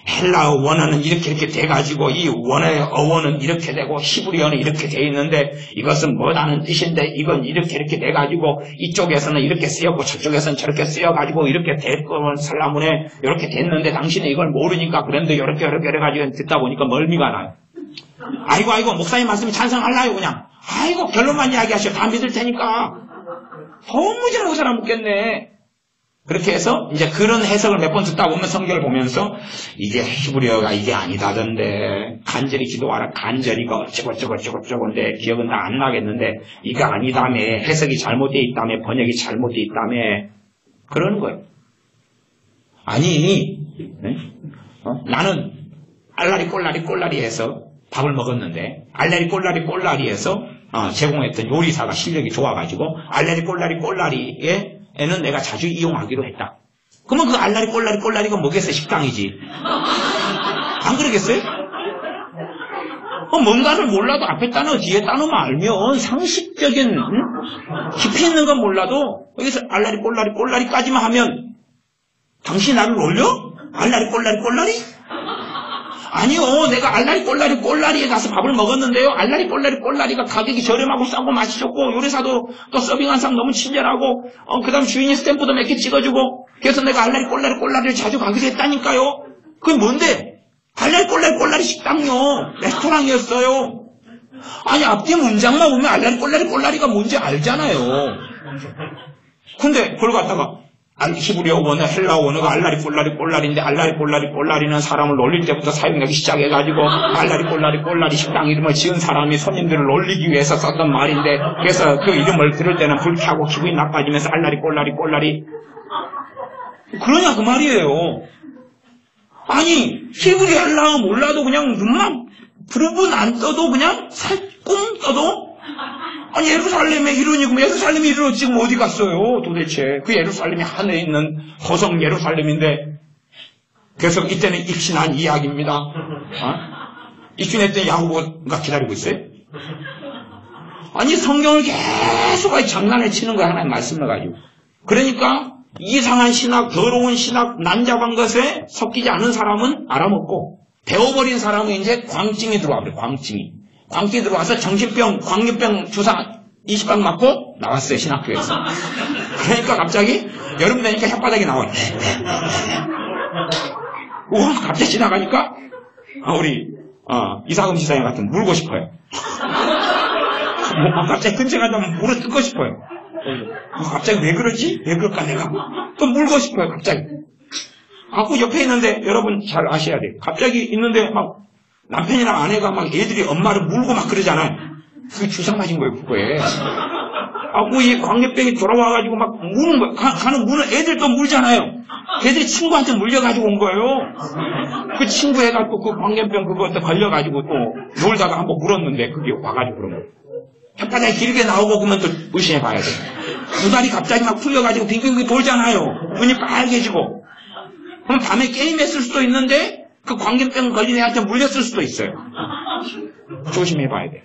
헬라어 원어는 이렇게 돼가지고 이 원어의 어원은 이렇게 되고 히브리어는 이렇게 돼 있는데 이것은 뭐라는 뜻인데 이건 이렇게 돼가지고 이쪽에서는 이렇게 쓰였고 저쪽에서는 저렇게 쓰여가지고 이렇게 됐고 설라문에 이렇게 됐는데 당신은 이걸 모르니까 그런데 이렇게 해가지고 듣다 보니까 멀미가 나요. 아이고 목사님 말씀에 찬성할라요 그냥. 아이고 결론만 이야기하셔. 다 믿을 테니까. 도무지 못 알아먹겠네. 그렇게 해서 이제 그런 해석을 몇 번 듣다 보면 성경을 보면서 이게 히브리어가 이게 아니다던데 간절히 기도하라 간절히가 어쩌고저쩌고인데 기억은 다 안 나겠는데 이거 아니다며 해석이 잘못되어 있다며 번역이 잘못되어 있다며 그러는 거예요. 아니 나는 알라리 꼴라리 해서 밥을 먹었는데 알라리 꼴라리 해서 제공했던 요리사가 실력이 좋아가지고 알라리 꼴라리에는 내가 자주 이용하기로 했다. 그러면 그 알라리 꼴라리가 뭐겠어요? 식당이지. 안 그러겠어요? 뭔가를 몰라도 앞에 단어 뒤에 단어만 알면 상식적인 깊이 있는 건 몰라도 여기서 알라리 꼴라리까지만 하면 당신이 나를 놀려? 알라리 꼴라리? 아니요, 내가 알라리 꼴라리에 가서 밥을 먹었는데요. 알라리 꼴라리가 가격이 저렴하고 싸고 맛이 좋고 요리사도 또 서빙한 사람 너무 친절하고 그 다음 주인이 스탬프도 몇 개 찍어주고 그래서 내가 알라리 꼴라리를 자주 가기로 했다니까요. 그게 뭔데? 알라리 꼴라리 식당요. 레스토랑이었어요. 아니 앞뒤 문장만 보면 알라리 꼴라리가 뭔지 알잖아요. 근데 그걸 갖다가 히브리어 원어, 헬라어 원어가 알라리 꼴라리인데 알라리 꼴라리는 사람을 놀릴 때부터 사용하기 시작해가지고 알라리 꼴라리 식당 이름을 지은 사람이 손님들을 놀리기 위해서 썼던 말인데 그래서 그 이름을 들을 때는 불쾌하고 기분이 나빠지면서 알라리 꼴라리 그러냐 그 말이에요. 아니 히브리 헬라어 몰라도 그냥 눈만 부르분 안 떠도 그냥 살꿈 떠도 아니 예루살렘의 이론이고 예루살렘의 이론은 지금 어디 갔어요 도대체. 그 예루살렘이 하늘에 있는 호성 예루살렘인데 그래서 이때는 입신한 이야기입니다. 입신했던 야고보가 기다리고 있어요. 아니 성경을 계속 장난을 치는 거야 하나님 말씀을 가지고. 그러니까 이상한 신학 더러운 신학 난잡한 것에 섞이지 않은 사람은 알아먹고 배워버린 사람은 이제 광증이 들어와 버려. 광증이 들어와서 정신병, 광견병 주사 20방 맞고 나왔어요, 신학교에서. 그러니까 갑자기 여름 되니까 혓바닥이 나와요. 우와, 갑자기 지나가니까 우리 이사금 지사님 같은 물고 싶어요. 갑자기 근처에 가면 물을 뜯고 싶어요. 갑자기 왜 그러지? 왜 그럴까 내가? 또 물고 싶어요, 갑자기. 그 옆에 있는데 여러분 잘 아셔야 돼요. 갑자기 있는데 막 남편이랑 아내가 막 애들이 엄마를 물고 막 그러잖아요. 그게 주사 맞은 거예요, 그거에. 이 광견병이 돌아와가지고 막 무는 거예요. 가는 무는 애들도 물잖아요. 애들이 친구한테 물려가지고 온 거예요. 그 친구 해가지고 그 광견병 그것도 걸려가지고 또 놀다가 한번 물었는데 그게 와가지고 그런 거예요. 혓바닥이 길게 나오고 그러면 또 의심해 봐야 돼요. 눈알이 갑자기 막 풀려가지고 빙빙빙 돌잖아요. 눈이 빨개지고. 그럼 밤에 게임했을 수도 있는데 그 광견병 걸린 애한테 물렸을 수도 있어요. 조심해 봐야 돼.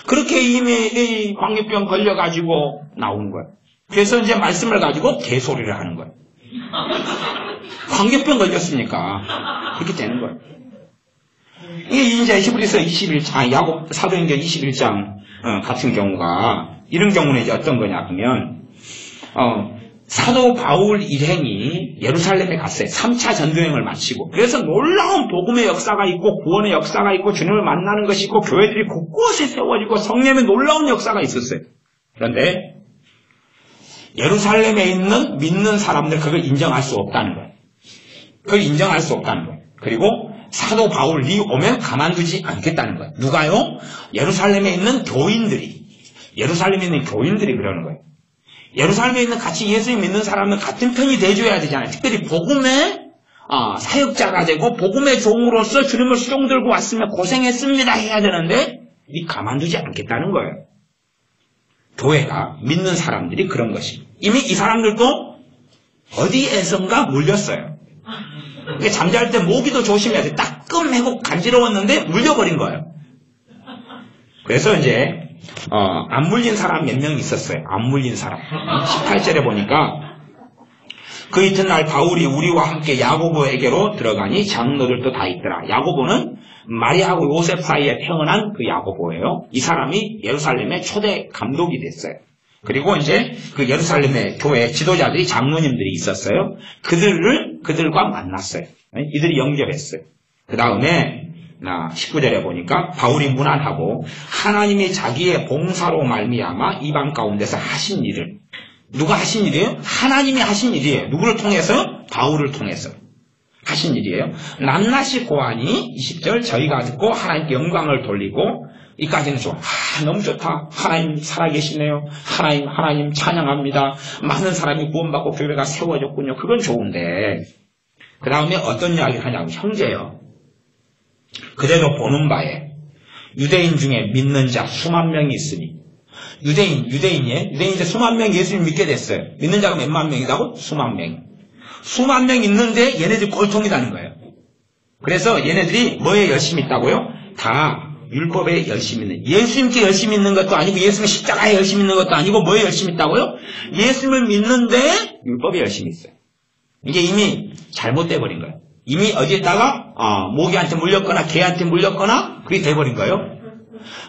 그렇게 이미 이 광견병 걸려가지고 나오는 거예요. 그래서 이제 말씀을 가지고 개소리를 하는 거예요. 광견병 걸렸으니까 그렇게 되는 거예요. 이게 이제 히브리서 21장, 야곱 사도행전 21장 같은 경우가 이런 경우는 이제 어떤 거냐 하면 사도 바울 일행이 예루살렘에 갔어요. 3차 전도행을 마치고. 그래서 놀라운 복음의 역사가 있고 구원의 역사가 있고 주님을 만나는 것이 있고 교회들이 곳곳에 세워지고 성령의 놀라운 역사가 있었어요. 그런데 예루살렘에 있는 믿는 사람들 그걸 인정할 수 없다는 거예요. 그걸 인정할 수 없다는 거예요. 그리고 사도 바울이 오면 가만두지 않겠다는 거예요. 누가요? 예루살렘에 있는 교인들이 그러는 거예요. 예루살렘에 있는 같이 예수님 믿는 사람은 같은 편이 돼줘야 되잖아요. 특별히 복음에 사역자가 되고 복음의 종으로서 주님을 수종 들고 왔으면 고생했습니다 해야 되는데 이 가만두지 않겠다는 거예요. 교회가 믿는 사람들이 그런 것이 이미 이 사람들도 어디에선가 물렸어요. 잠잘 때 모기도 조심해야 돼. 따끔하고 간지러웠는데 물려버린 거예요. 그래서 이제 안 물린 사람 몇 명 있었어요. 안 물린 사람. 18절에 보니까 그 이튿날 바울이 우리와 함께 야고보에게로 들어가니 장로들도 다 있더라. 야고보는 마리아하고 요셉 사이에 태어난 그 야고보예요. 이 사람이 예루살렘의 초대 감독이 됐어요. 그리고 이제 그 예루살렘의 교회 지도자들이 장로님들이 있었어요. 그들과 만났어요. 이들이 영접했어요. 그 다음에 19절에 보니까 바울이 문안하고 하나님이 자기의 봉사로 말미암아 이방 가운데서 하신 일을 누가 하신 일이에요? 하나님이 하신 일이에요. 누구를 통해서? 바울을 통해서 하신 일이에요. 낱낱이 고하니 20절 저희가 듣고 하나님께 영광을 돌리고 이까지는 좋아. 너무 좋다. 하나님 살아계시네요. 하나님 찬양합니다. 많은 사람이 구원받고 교회가 세워졌군요. 그건 좋은데 그 다음에 어떤 이야기를 하냐고 형제요. 그대로 보는 바에 유대인 중에 믿는 자 수만 명이 있으니 유대인이에요. 유대인인데 수만 명이 예수님 믿게 됐어요. 믿는 자가 몇만 명이라고? 수만 명. 수만 명 있는데 얘네들이 꼴통이라는 거예요. 그래서 얘네들이 뭐에 열심히 있다고요? 다 율법에 열심히 있는, 예수님께 열심히 있는 것도 아니고 예수님 십자가에 열심히 있는 것도 아니고 뭐에 열심히 있다고요? 예수님을 믿는데 율법에 열심히 있어요. 이게 이미 잘못돼 버린 거예요. 이미 어디에다가 모기한테 물렸거나 개한테 물렸거나 그게 돼버린 거예요.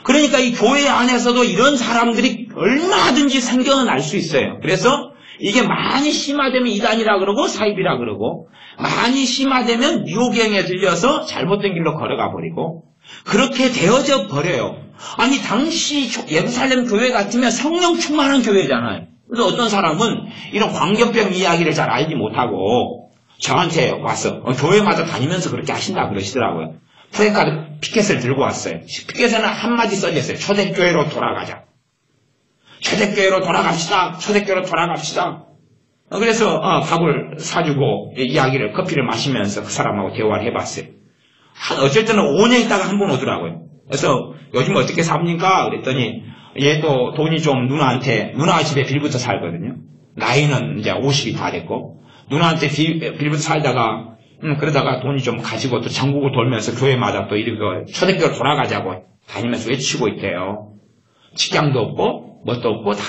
그러니까 이 교회 안에서도 이런 사람들이 얼마든지 생겨날 수 있어요. 그래서 이게 많이 심화되면 이단이라 그러고 사입이라 그러고 많이 심화되면 미혹행에 들려서 잘못된 길로 걸어가 버리고 그렇게 되어져 버려요. 아니 당시 예루살렘 교회 같으면 성령 충만한 교회잖아요. 그래서 어떤 사람은 이런 광견병 이야기를 잘 알지 못하고 저한테 와서 교회마다 다니면서 그렇게 하신다 그러시더라고요. 프레카드 피켓을 들고 왔어요. 피켓에는 한마디 써졌어요. 초대교회로 돌아가자. 초대교회로 돌아갑시다. 초대교회로 돌아갑시다. 그래서 밥을 사주고 이야기를 커피를 마시면서 그 사람하고 대화를 해봤어요. 어쩔 때는 5년 있다가 한 번 오더라고요. 그래서 요즘 어떻게 삽니까? 그랬더니 얘도 돈이 좀 누나가 집에 빌부터 살거든요. 나이는 이제 50이 다 됐고 누나한테 빌부터 살다가 그러다가 돈이 좀 가지고 또 전국을 돌면서 교회마다 또 이렇게 초대교회로 돌아가자고 다니면서 외치고 있대요. 직장도 없고 뭣도 없고 다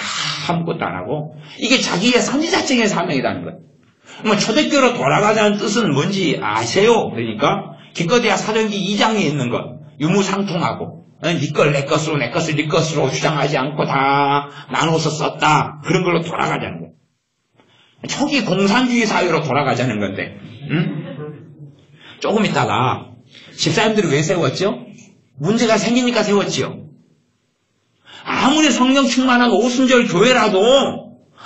아무것도 안 하고 이게 자기의 선지자적인 사명이라는 거예요. 뭐 초대교회로 돌아가자는 뜻은 뭔지 아세요? 그러니까 기껏해야 사도행전 2장에 있는 것 유무상통하고 네 걸 내 것으로 내 것을 네 것으로 주장하지 않고 다 나눠서 썼다. 그런 걸로 돌아가자는 거예요. 초기 공산주의 사회로 돌아가자는 건데 조금 있다가 집사님들이 왜 세웠죠? 문제가 생기니까 세웠지요. 아무리 성령 충만한 오순절 교회라도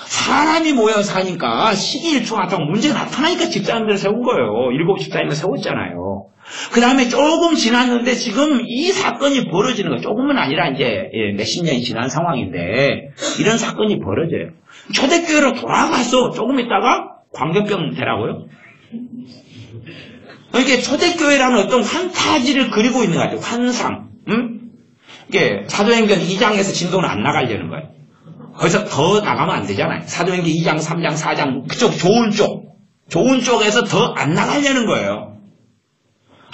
사람이 모여 사니까 시기일조하다가 문제가 나타나니까 집사님들을 세운 거예요. 7 집사님을 세웠잖아요. 그 다음에 조금 지났는데 지금 이 사건이 벌어지는 거예요. 조금은 아니라 이제 몇십 년이 지난 상황인데 이런 사건이 벌어져요. 초대교회로 돌아가서 조금 있다가 광견병 되라고요. 이게 초대교회라는 어떤 환타지를 그리고 있는 것 같아요. 환상. 이게 사도행전 2장에서 진도는 안 나가려는 거예요. 거기서 더 나가면 안 되잖아요. 사도행전 2장, 3장, 4장 그쪽 좋은 쪽에서 더 안 나가려는 거예요.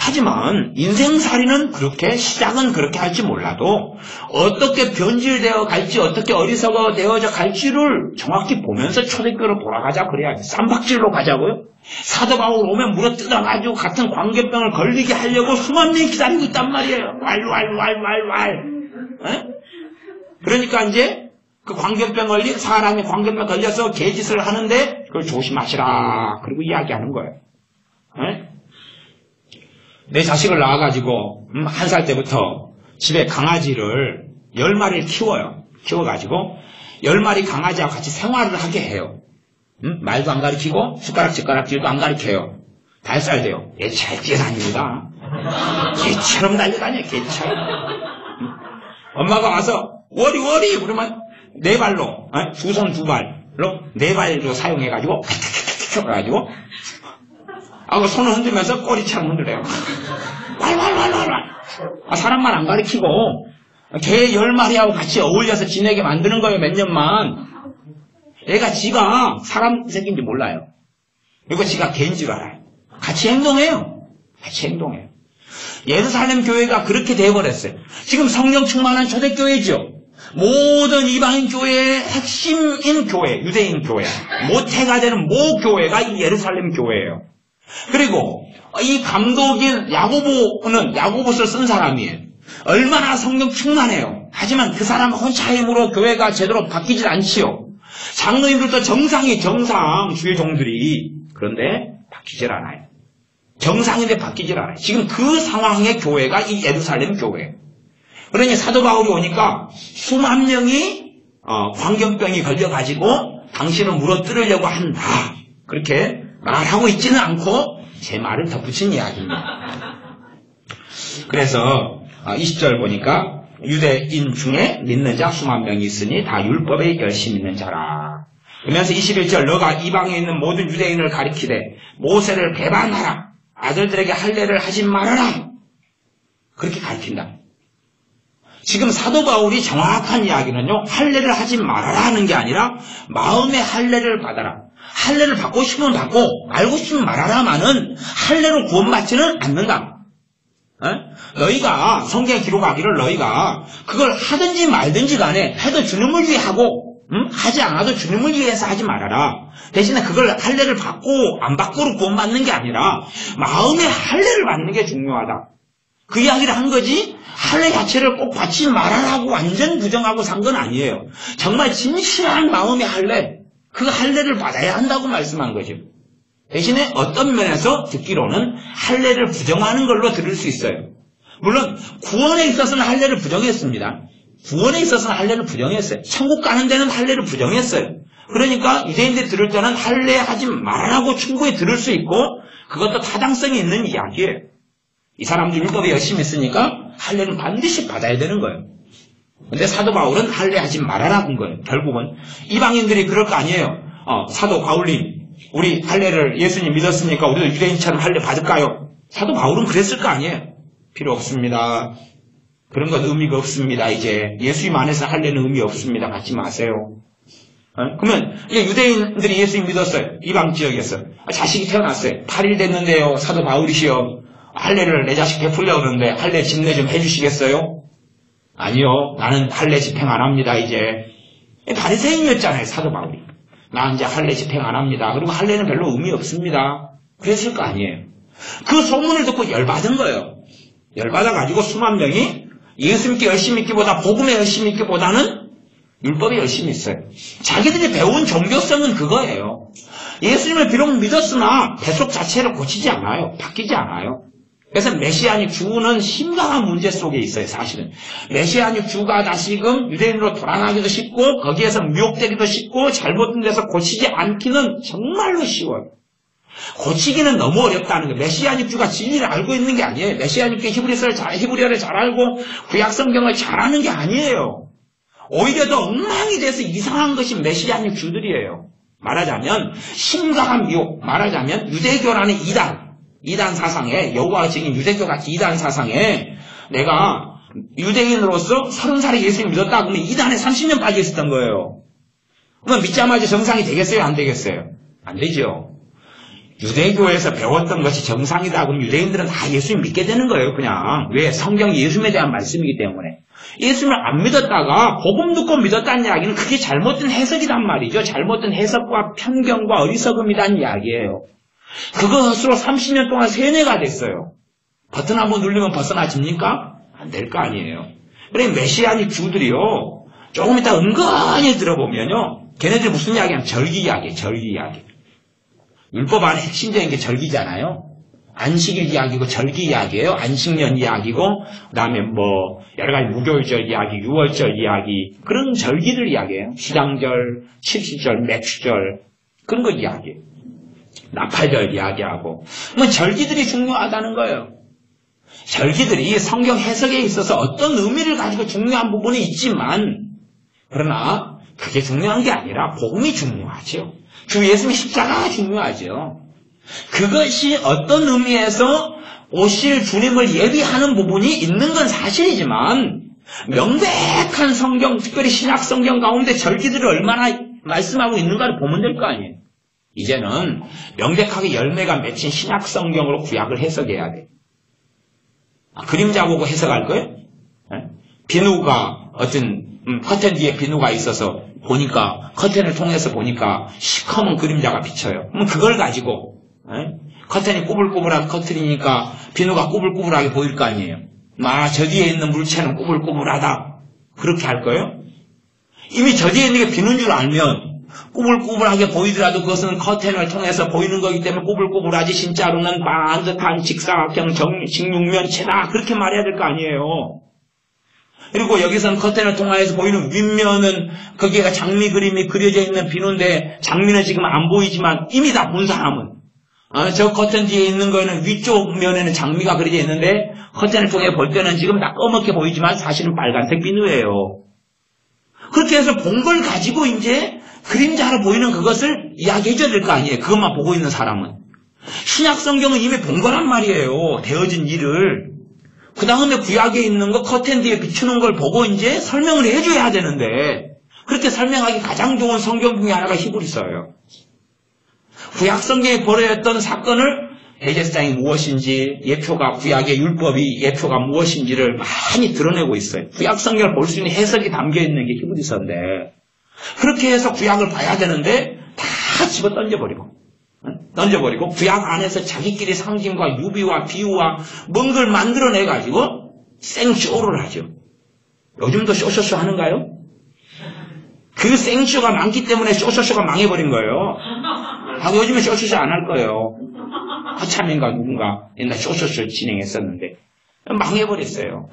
하지만 인생살이는 그렇게 시작은 그렇게 할지 몰라도 어떻게 변질되어 갈지 어떻게 어리석어 되어져 갈지를 정확히 보면서 초대교회로 돌아가자 그래야지. 쌈박질로 가자고요? 사도 바울 오면 물어 뜯어가지고 같은 광견병을 걸리게 하려고 수만 명이 기다리고 있단 말이에요. 그러니까 이제 그 광견병 걸린 사람이 광견병 걸려서 개짓을 하는데 그걸 조심하시라. 그리고 이야기하는 거예요. 내 자식을 낳아가지고 1살 때부터 집에 강아지를 10마리를 키워요. 키워가지고 10마리 강아지하고 같이 생활을 하게 해요. 말도 안 가르치고 숟가락질도 안 가르쳐요. 5살 돼요. 얘 잘 뛰어다닙니다. 개처럼 달려다녀요. 개처럼. 엄마가 와서 워리 그러면 4발로 두 손 2발로 4발로 사용해가지고 해가지고 하고 손을 흔들면서 꼬리처럼 흔들어요. 왈왈왈왈왈. 사람만 안 가리키고 개 10마리하고 같이 어울려서 지내게 만드는 거예요. 몇 년만. 얘가 지가 사람 새끼인지 몰라요. 그리고 지가 개인 줄 알아요. 같이 행동해요. 같이 행동해요. 예루살렘 교회가 그렇게 돼버렸어요. 지금 성령 충만한 초대교회죠. 모든 이방인 교회의 핵심인 교회, 유대인 교회, 모태가 되는 모 교회가 이 예루살렘 교회예요. 그리고 이 감독인 야고보서를 쓴 사람이에요. 얼마나 성령 충만해요. 하지만 그 사람 혼자 힘으로 교회가 제대로 바뀌질 않지요. 장로님들도 정상, 주의 종들이. 그런데 바뀌질 않아요. 정상인데 바뀌질 않아요. 지금 그 상황의 교회가 이 예루살렘 교회. 그러니 사도 바울이 오니까 수만 명이 광견병이 걸려가지고 당신을 물어뜯으려고 한다. 그렇게 말하고 있지는 않고 제 말을 덧붙인 이야기입니다. 그래서 20절 보니까 유대인 중에 믿는 자 수만 명이 있으니 다 율법에 열심히 있는 자라. 그러면서 21절 너가 이방에 있는 모든 유대인을 가리키되 모세를 배반하라. 아들들에게 할례를 하지 말아라. 그렇게 가르친다. 지금 사도 바울이 정확한 이야기는요. 할례를 하지 말아라 하는 게 아니라 마음의 할례를 받아라. 할례를 받고 싶으면 받고 말고 싶으면 말하라마는 할례로 구원받지는 않는다. 너희가 성경에 기록하기를 너희가 그걸 하든지 말든지 간에 해도 주님을 위해 하고 하지 않아도 주님을 위해서 하지 말아라. 대신에 그걸 할례를 받고 안 받고로 구원받는 게 아니라 마음의 할례를 받는 게 중요하다. 그 이야기를 한 거지 할례 자체를 꼭 받지 말아라고 완전 부정하고 산 건 아니에요. 정말 진실한 마음의 할례, 그 할례를 받아야 한다고 말씀한 거죠. 대신에 어떤 면에서 듣기로는 할례를 부정하는 걸로 들을 수 있어요. 물론 구원에 있어서는 할례를 부정했습니다. 구원에 있어서는 할례를 부정했어요. 천국 가는 데는 할례를 부정했어요. 그러니까 유대인들이 들을 때는 할례하지 말라고 충분히 들을 수 있고 그것도 타당성이 있는 이야기예요. 이 사람들 율법에 열심히 있으니까 할례는 반드시 받아야 되는 거예요. 근데 사도 바울은 할례하지 말아라 한 거예요. 결국은 이방인들이 그럴 거 아니에요. 사도 바울님, 우리 할례를 예수님 믿었으니까 우리도 유대인처럼 할례 받을까요? 사도 바울은 그랬을 거 아니에요. 필요 없습니다. 그런 건 의미가 없습니다. 이제 예수님 안에서 할례는 의미 없습니다. 갖지 마세요. 그러면 유대인들이 예수님 믿었어요. 이방 지역에서 자식이 태어났어요. 8일 됐는데요. 사도 바울이시여 할례를 내 자식 베풀려고 그러는데 할례 집례 좀 해주시겠어요? 아니요. 나는 할례 집행 안 합니다. 이제 바리새인이었잖아요. 사도 바울이. 나 이제 할례 집행 안 합니다. 그리고 할례는 별로 의미 없습니다. 그랬을 거 아니에요. 그 소문을 듣고 열받은 거예요. 열받아가지고 수만 명이 예수 믿기 열심히 있기보다 복음에 열심히 있기보다는 율법에 열심히 있어요. 자기들이 배운 종교성은 그거예요. 예수님을 비록 믿었으나 뱃속 자체를 고치지 않아요. 바뀌지 않아요. 그래서 메시아닉 주는 심각한 문제 속에 있어요. 사실은 메시아닉 주가 다시금 유대인으로 돌아가기도 쉽고 거기에서 미혹되기도 쉽고 잘못된 데서 고치지 않기는 정말로 쉬워요. 고치기는 너무 어렵다는 거예요. 메시아닉 주가 진리를 알고 있는 게 아니에요. 메시아닉 주 히브리어를 잘 알고 구약 성경을 잘 아는 게 아니에요. 오히려 더 엉망이 돼서 이상한 것이 메시아닉 주들이에요. 말하자면 심각한 미혹, 말하자면 유대교라는 이단 사상에, 여호와가 지닌 유대교같이 이단 사상에 내가 유대인으로서 30살에 예수님 믿었다 그러면 이단에 30년 빠져 있었던 거예요. 그러면 믿자마자 정상이 되겠어요? 안 되겠어요? 안 되죠. 유대교에서 배웠던 것이 정상이다 그러면 유대인들은 다 예수님 믿게 되는 거예요. 그냥. 왜? 성경이 예수님에 대한 말씀이기 때문에. 예수님을 안 믿었다가 복음 듣고 믿었다는 이야기는 그게 잘못된 해석이란 말이죠. 잘못된 해석과 편견과 어리석음이란 이야기예요. 그것으로 30년 동안 세뇌가 됐어요. 버튼 한번 누르면 벗어나집니까? 안 될 거 아니에요. 그래 메시아닉 주들이요. 조금 이따 은근히 들어보면요. 걔네들이 무슨 이야기하면 절기 이야기. 율법 안에 핵심적인 게 절기잖아요. 안식일 이야기고 절기 이야기예요. 안식년 이야기고 그다음에 여러 가지 무교일절 이야기, 유월절 이야기 그런 절기들 이야기예요. 시장절, 칠시절, 맥주절 그런 거 이야기예요. 나팔절 이야기하고 절기들이 중요하다는 거예요. 절기들이 성경 해석에 있어서 어떤 의미를 가지고 중요한 부분이 있지만 그러나 그게 중요한 게 아니라 복음이 중요하죠. 주 예수님의 십자가가 중요하죠. 그것이 어떤 의미에서 오실 주님을 예비하는 부분이 있는 건 사실이지만 명백한 성경, 특별히 신약 성경 가운데 절기들을 얼마나 말씀하고 있는가를 보면 될 거 아니에요. 이제는 명백하게 열매가 맺힌 신약 성경으로 구약을 해석해야 돼. 그림자 보고 해석할 거예요? 비누가 어떤 커튼 뒤에 비누가 있어서 보니까 커튼을 통해서 보니까 시커먼 그림자가 비쳐요. 그럼 그걸 가지고 커튼이 꾸불꾸불한 커튼이니까 비누가 꾸불꾸불하게 보일 거 아니에요. 저 뒤에 있는 물체는 꾸불꾸불하다. 그렇게 할 거예요? 이미 저 뒤에 있는 게 비누인 줄 알면 꾸불꾸불하게 보이더라도 그것은 커튼을 통해서 보이는 거기 때문에 꾸불꾸불하지 진짜로는 반듯한 직사각형 직육면체다. 그렇게 말해야 될 거 아니에요. 그리고 여기서는 커튼을 통해서 보이는 윗면은 거기가 장미 그림이 그려져 있는 비누인데 장미는 지금 안 보이지만 이미 다 본 사람은 저 커튼 뒤에 있는 거는 위쪽 면에는 장미가 그려져 있는데 커튼을 통해 볼 때는 지금 다 검게 보이지만 사실은 빨간색 비누예요. 그렇게 해서 본 걸 가지고 이제 그림자로 보이는 그것을 이야기해줘야 될 거 아니에요. 그것만 보고 있는 사람은. 신약 성경은 이미 본 거란 말이에요. 되어진 일을. 그 다음에 구약에 있는 거 커튼 뒤에 비추는 걸 보고 이제 설명을 해줘야 되는데 그렇게 설명하기 가장 좋은 성경 중에 하나가 히브리서예요. 구약 성경에 벌어졌던 사건을 대제사장이 무엇인지 예표가 구약의 율법이 예표가 무엇인지를 많이 드러내고 있어요. 구약 성경을 볼 수 있는 해석이 담겨있는 게 히브리서인데 그렇게 해서 구약을 봐야 되는데 다 집어 던져버리고 구약 안에서 자기끼리 상징과 유비와 비유와 뭔 걸 만들어내가지고 생쇼를 하죠. 요즘도 쇼쇼쇼 하는가요? 그 생쇼가 많기 때문에 쇼쇼쇼가 망해버린 거예요. 요즘에 쇼쇼쇼 안 할 거예요. 하참인가 누군가 옛날 쇼쇼쇼 진행했었는데 망해버렸어요.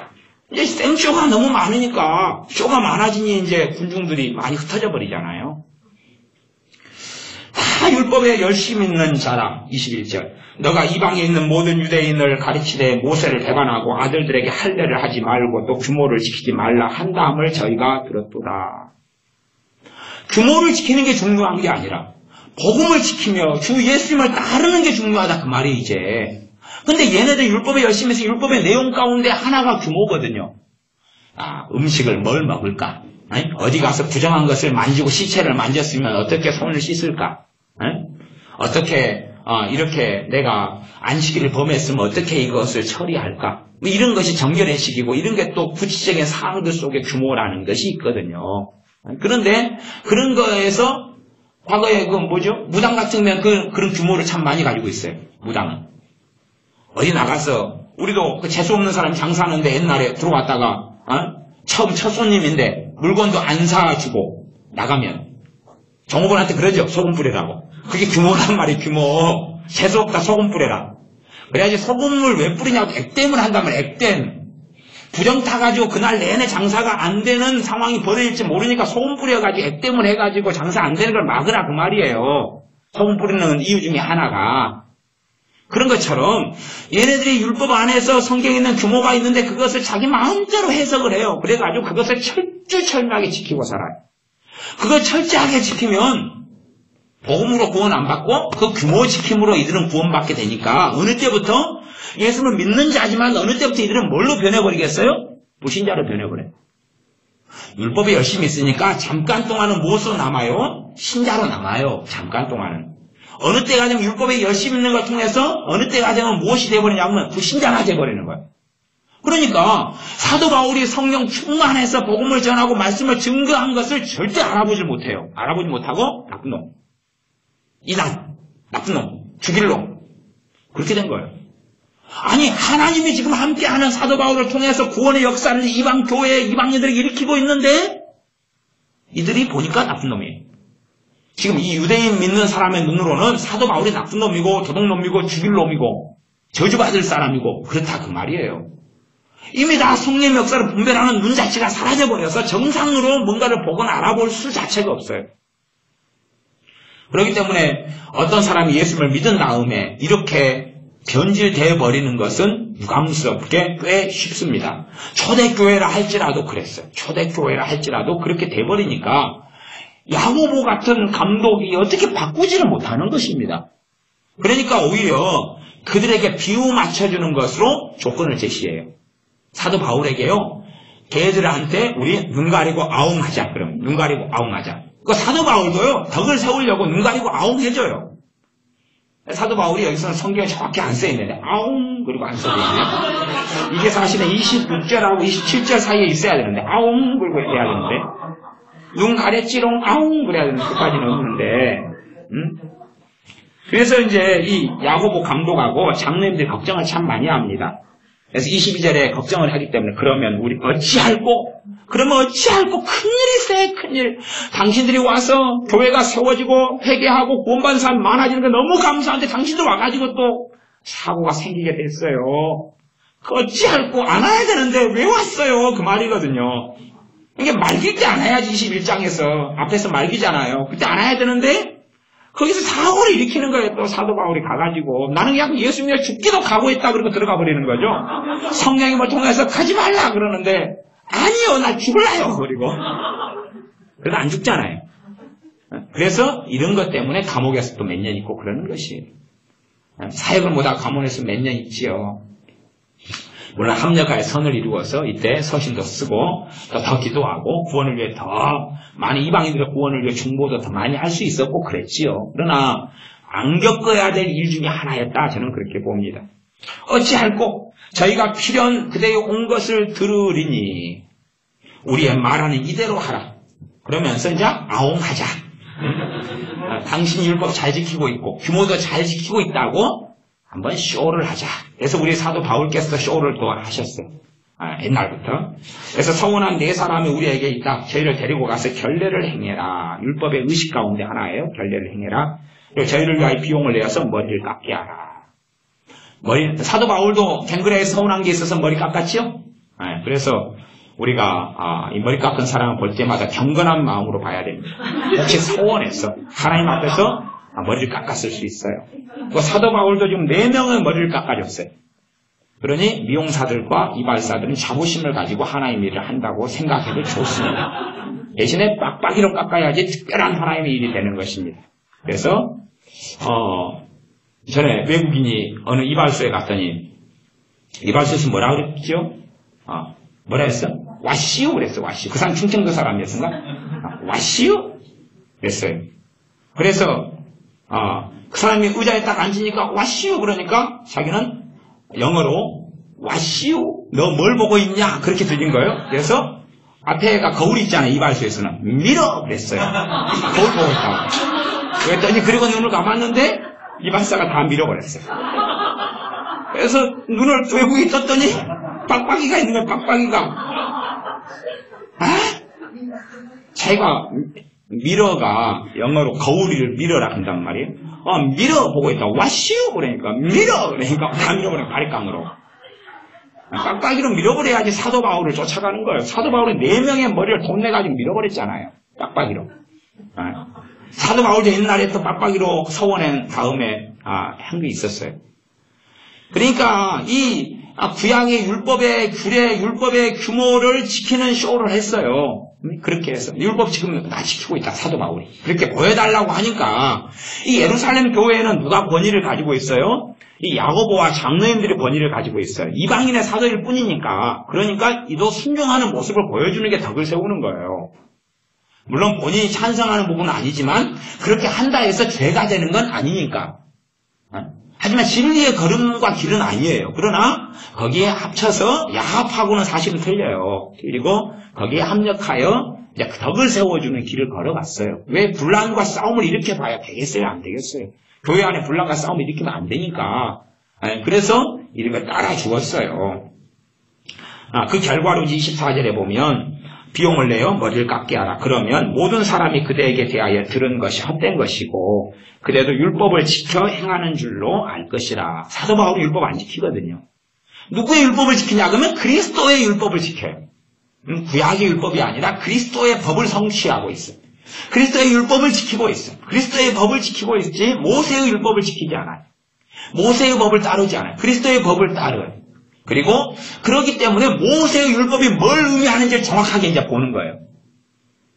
이제 생쇼가 너무 많으니까 쇼가 많아지니 이제 군중들이 많이 흩어져 버리잖아요. 다 율법에 열심히 있는 자라. 21절. 너가 이방에 있는 모든 유대인을 가르치되 모세를 배반하고 아들들에게 할례를 하지 말고 또 규모를 지키지 말라 한다음을 저희가 들었도다. 규모를 지키는 게 중요한 게 아니라 복음을 지키며 주 예수님을 따르는 게 중요하다 그 말이 이제. 근데 얘네들 율법에 열심히 해서 율법의 내용 가운데 하나가 규모거든요. 음식을 뭘 먹을까? 어디 가서 부정한 것을 만지고 시체를 만졌으면 어떻게 손을 씻을까? 어떻게 이렇게 내가 안식일을 범했으면 어떻게 이것을 처리할까? 뭐 이런 것이 정결의식이고 이런 게 또 구체적인 사항들 속에 규모라는 것이 있거든요. 그런데 그런 거에서 과거에 무당 같은 면 그런 규모를 참 많이 가지고 있어요. 무당은. 어디 나가서 우리도 재수 없는 사람이 장사하는데 옛날에 들어왔다가 처음 첫 손님인데 물건도 안 사주고 나가면 종업원한테 그러죠. 소금 뿌리라고. 그게 규모란 말이에요. 규모. 재수 없다 소금 뿌려라. 그래야지 소금을 왜 뿌리냐고 액땜을 한다면 액땜. 부정 타가지고 그날 내내 장사가 안 되는 상황이 벌어질지 모르니까 소금 뿌려가지고 액땜을 해가지고 장사 안 되는 걸 막으라 그 말이에요. 소금 뿌리는 이유 중에 하나가. 그런 것처럼 얘네들이 율법 안에서 성경에 있는 규모가 있는데 그것을 자기 마음대로 해석을 해요. 그래가지고 그것을 철두철미하게 지키고 살아요. 그걸 철저하게 지키면 복음으로 구원 안 받고 그 규모 지킴으로 이들은 구원받게 되니까 어느 때부터 예수를 믿는 자지만 어느 때부터 이들은 뭘로 변해버리겠어요? 불신자로 변해버려요. 율법에 열심히 있으니까 잠깐 동안은 무엇으로 남아요? 신자로 남아요. 잠깐 동안은. 어느 때가 되면 율법에 열심히 있는 걸 통해서 어느 때가 되면 무엇이 되어버리냐면 불신자가 되어버리는 거예요. 그러니까 사도 바울이 성령 충만해서 복음을 전하고 말씀을 증거한 것을 절대 알아보지 못해요. 알아보지 못하고 나쁜 놈, 이단, 나쁜 놈, 죽일 놈 그렇게 된 거예요. 아니 하나님이 지금 함께하는 사도 바울을 통해서 구원의 역사를 이방 교회에 이방인들이 일으키고 있는데 이들이 보니까 나쁜 놈이에요. 지금 이 유대인 믿는 사람의 눈으로는 사도 바울이 나쁜 놈이고 도둑놈이고 죽일 놈이고 저주받을 사람이고 그렇다 그 말이에요. 이미 다 성령의 역사를 분별하는 눈 자체가 사라져버려서 정상으로 뭔가를 보거나 알아볼 수 자체가 없어요. 그렇기 때문에 어떤 사람이 예수를 믿은 다음에 이렇게 변질되어 버리는 것은 유감스럽게 꽤 쉽습니다. 초대교회라 할지라도 그랬어요. 초대교회라 할지라도 그렇게 돼버리니까 야고보 같은 감독이 어떻게 바꾸지를 못하는 것입니다. 그러니까 오히려 그들에게 비유 맞춰주는 것으로 조건을 제시해요. 사도 바울에게요, 걔들한테 우리 눈 가리고 아웅하자. 그럼 눈 가리고 아웅하자. 그 사도 바울도요, 덕을 세우려고 눈 가리고 아웅해줘요. 사도 바울이 여기서는 성경에 정확히 안 써있는데 아웅 그리고 안 써있네. 이게 사실은 26절하고 27절 사이에 있어야 되는데 아웅 그리고 해야 되는데 눈 가렸지롱 아웅 그래야 되는데 그까지는 없는데 그래서 이제 이 야고보 감독하고 장로님들이 걱정을 참 많이 합니다. 그래서 22절에 걱정을 하기 때문에 그러면 우리 어찌할꼬? 그러면 어찌할꼬? 큰일이세 큰일. 당신들이 와서 교회가 세워지고 회개하고 구원받는 사람 많아지는 게 너무 감사한데 당신들 와가지고 또 사고가 생기게 됐어요. 그 어찌할꼬? 안 와야 되는데 왜 왔어요? 그 말이거든요. 이게 말길 때 안 와야지. 21장에서 앞에서 말기잖아요. 그때 안 와야 되는데 거기서 사고를 일으키는 거예요. 또 사도 바울이 가가지고 나는 그냥 예수 믿어 죽기도 각오했다 그러고 들어가 버리는 거죠. 성령이 뭐 통해서 가지 말라 그러는데 아니요 나 죽을라요 그리고 그래도 안 죽잖아요. 그래서 이런 것 때문에 감옥에서 또 몇 년 있고 그러는 것이에요. 사역을 못하고 감옥에서 몇 년 있지요. 물론 합력하여 선을 이루어서 이때 서신도 쓰고 더 기도하고 구원을 위해 더 많은 이방인들의 구원을 위해 중보도 더 많이 할 수 있었고 그랬지요. 그러나 안 겪어야 될 일 중에 하나였다. 저는 그렇게 봅니다. 어찌할꼬 저희가 필연 그대의 온 것을 들으리니 우리의 말하는 이대로 하라. 그러면서 이제 아웅하자. 당신이 율법 잘 지키고 있고 규모도 잘 지키고 있다고 한번 쇼를 하자. 그래서 우리 사도 바울께서 쇼를 또 하셨어요. 옛날부터. 그래서 서운한 네 사람이 우리에게 있다. 저희를 데리고 가서 결례를 행해라. 율법의 의식 가운데 하나예요. 결례를 행해라. 그리고 저희를 위하여 비용을 내어서 머리를 깎게 하라. 사도 바울도 갱그레에 서운한 게 있어서 머리 깎았죠? 그래서 우리가 이 머리 깎은 사람을 볼 때마다 경건한 마음으로 봐야 됩니다. 혹시 서원해서 하나님 앞에서 머리를 깎았을 수 있어요. 그 사도 바울도 지금 4명의 머리를 깎아줬어요. 그러니 미용사들과 이발사들은 자부심을 가지고 하나님의 일을 한다고 생각해도 좋습니다. 대신에 빡빡이로 깎아야지 특별한 하나님의 일이 되는 것입니다. 그래서 전에 외국인이 어느 이발소에 갔더니 이발소에서 뭐라 그랬죠? 뭐라 했어? 와시오 그랬어. 와시오. 그 사람 충청도 사람이었는가? 와시오? 그랬어요. 그래서 그 사람이 의자에 딱 앉으니까 와시오 그러니까 자기는 영어로 와시오 너 뭘 보고 있냐 그렇게 들린 거예요. 그래서 앞에가 거울이 있잖아요. 이발소에서는 미러 그랬어요. 거울 보고 있다고. 그랬더니 그리고 눈을 감았는데 이발사가 다 밀어버렸어요. 그래서 눈을 외국에 떴더니 빡빡이가 있는 거예요. 빡빡이가. 자기가 미러가 영어로 거울을 미러라 한단 말이에요. 미러 보고 있다. 와시오 그러니까 미러 그러니까 다 밀어버려 바리깡으로. 빡빡이로 밀어버려야지 사도 바울을 쫓아가는 거예요. 사도 바울은 4명의 머리를 돈 내가지고 밀어버렸잖아요. 빡빡이로. 사도 바울도 옛날에 또 빡빡이로 서원한 다음에 한 게 있었어요. 그러니까 이 구약의 율법의 규례, 율법의 규모를 지키는 쇼를 했어요. 그렇게 해서 율법 지금 다 지키고 있다. 사도 바울이 그렇게 보여달라고 하니까 이 예루살렘 교회는 누가 권위를 가지고 있어요? 이 야고보와 장로님들이 권위를 가지고 있어요. 이방인의 사도일 뿐이니까. 그러니까 이도 순종하는 모습을 보여주는 게 덕을 세우는 거예요. 물론 본인이 찬성하는 부분은 아니지만 그렇게 한다 해서 죄가 되는 건 아니니까. 하지만 진리의 걸음과 길은 아니에요. 그러나 거기에 합쳐서 야합하고는 사실은 틀려요. 그리고 거기에 합력하여 이제 덕을 세워주는 길을 걸어갔어요. 왜 분란과 싸움을 이렇게 봐야 되겠어요? 안 되겠어요? 교회 안에 분란과 싸움을 일으키면 안 되니까. 그래서 이름에 따라 주었어요. 그 결과로 24절에 보면 비용을 내어 머리를 깎게 하라. 그러면 모든 사람이 그대에게 대하여 들은 것이 헛된 것이고 그대도 율법을 지켜 행하는 줄로 알 것이라. 사도 바울이 율법 안 지키거든요. 누구의 율법을 지키냐 그러면 그리스도의 율법을 지켜요. 구약의 율법이 아니라 그리스도의 법을 성취하고 있어요. 그리스도의 율법을 지키고 있어요. 그리스도의 법을 지키고 있지 모세의 율법을 지키지 않아요. 모세의 법을 따르지 않아요. 그리스도의 법을 따르요. 그리고 그렇기 때문에 모세의 율법이 뭘 의미하는지를 정확하게 이제 보는 거예요.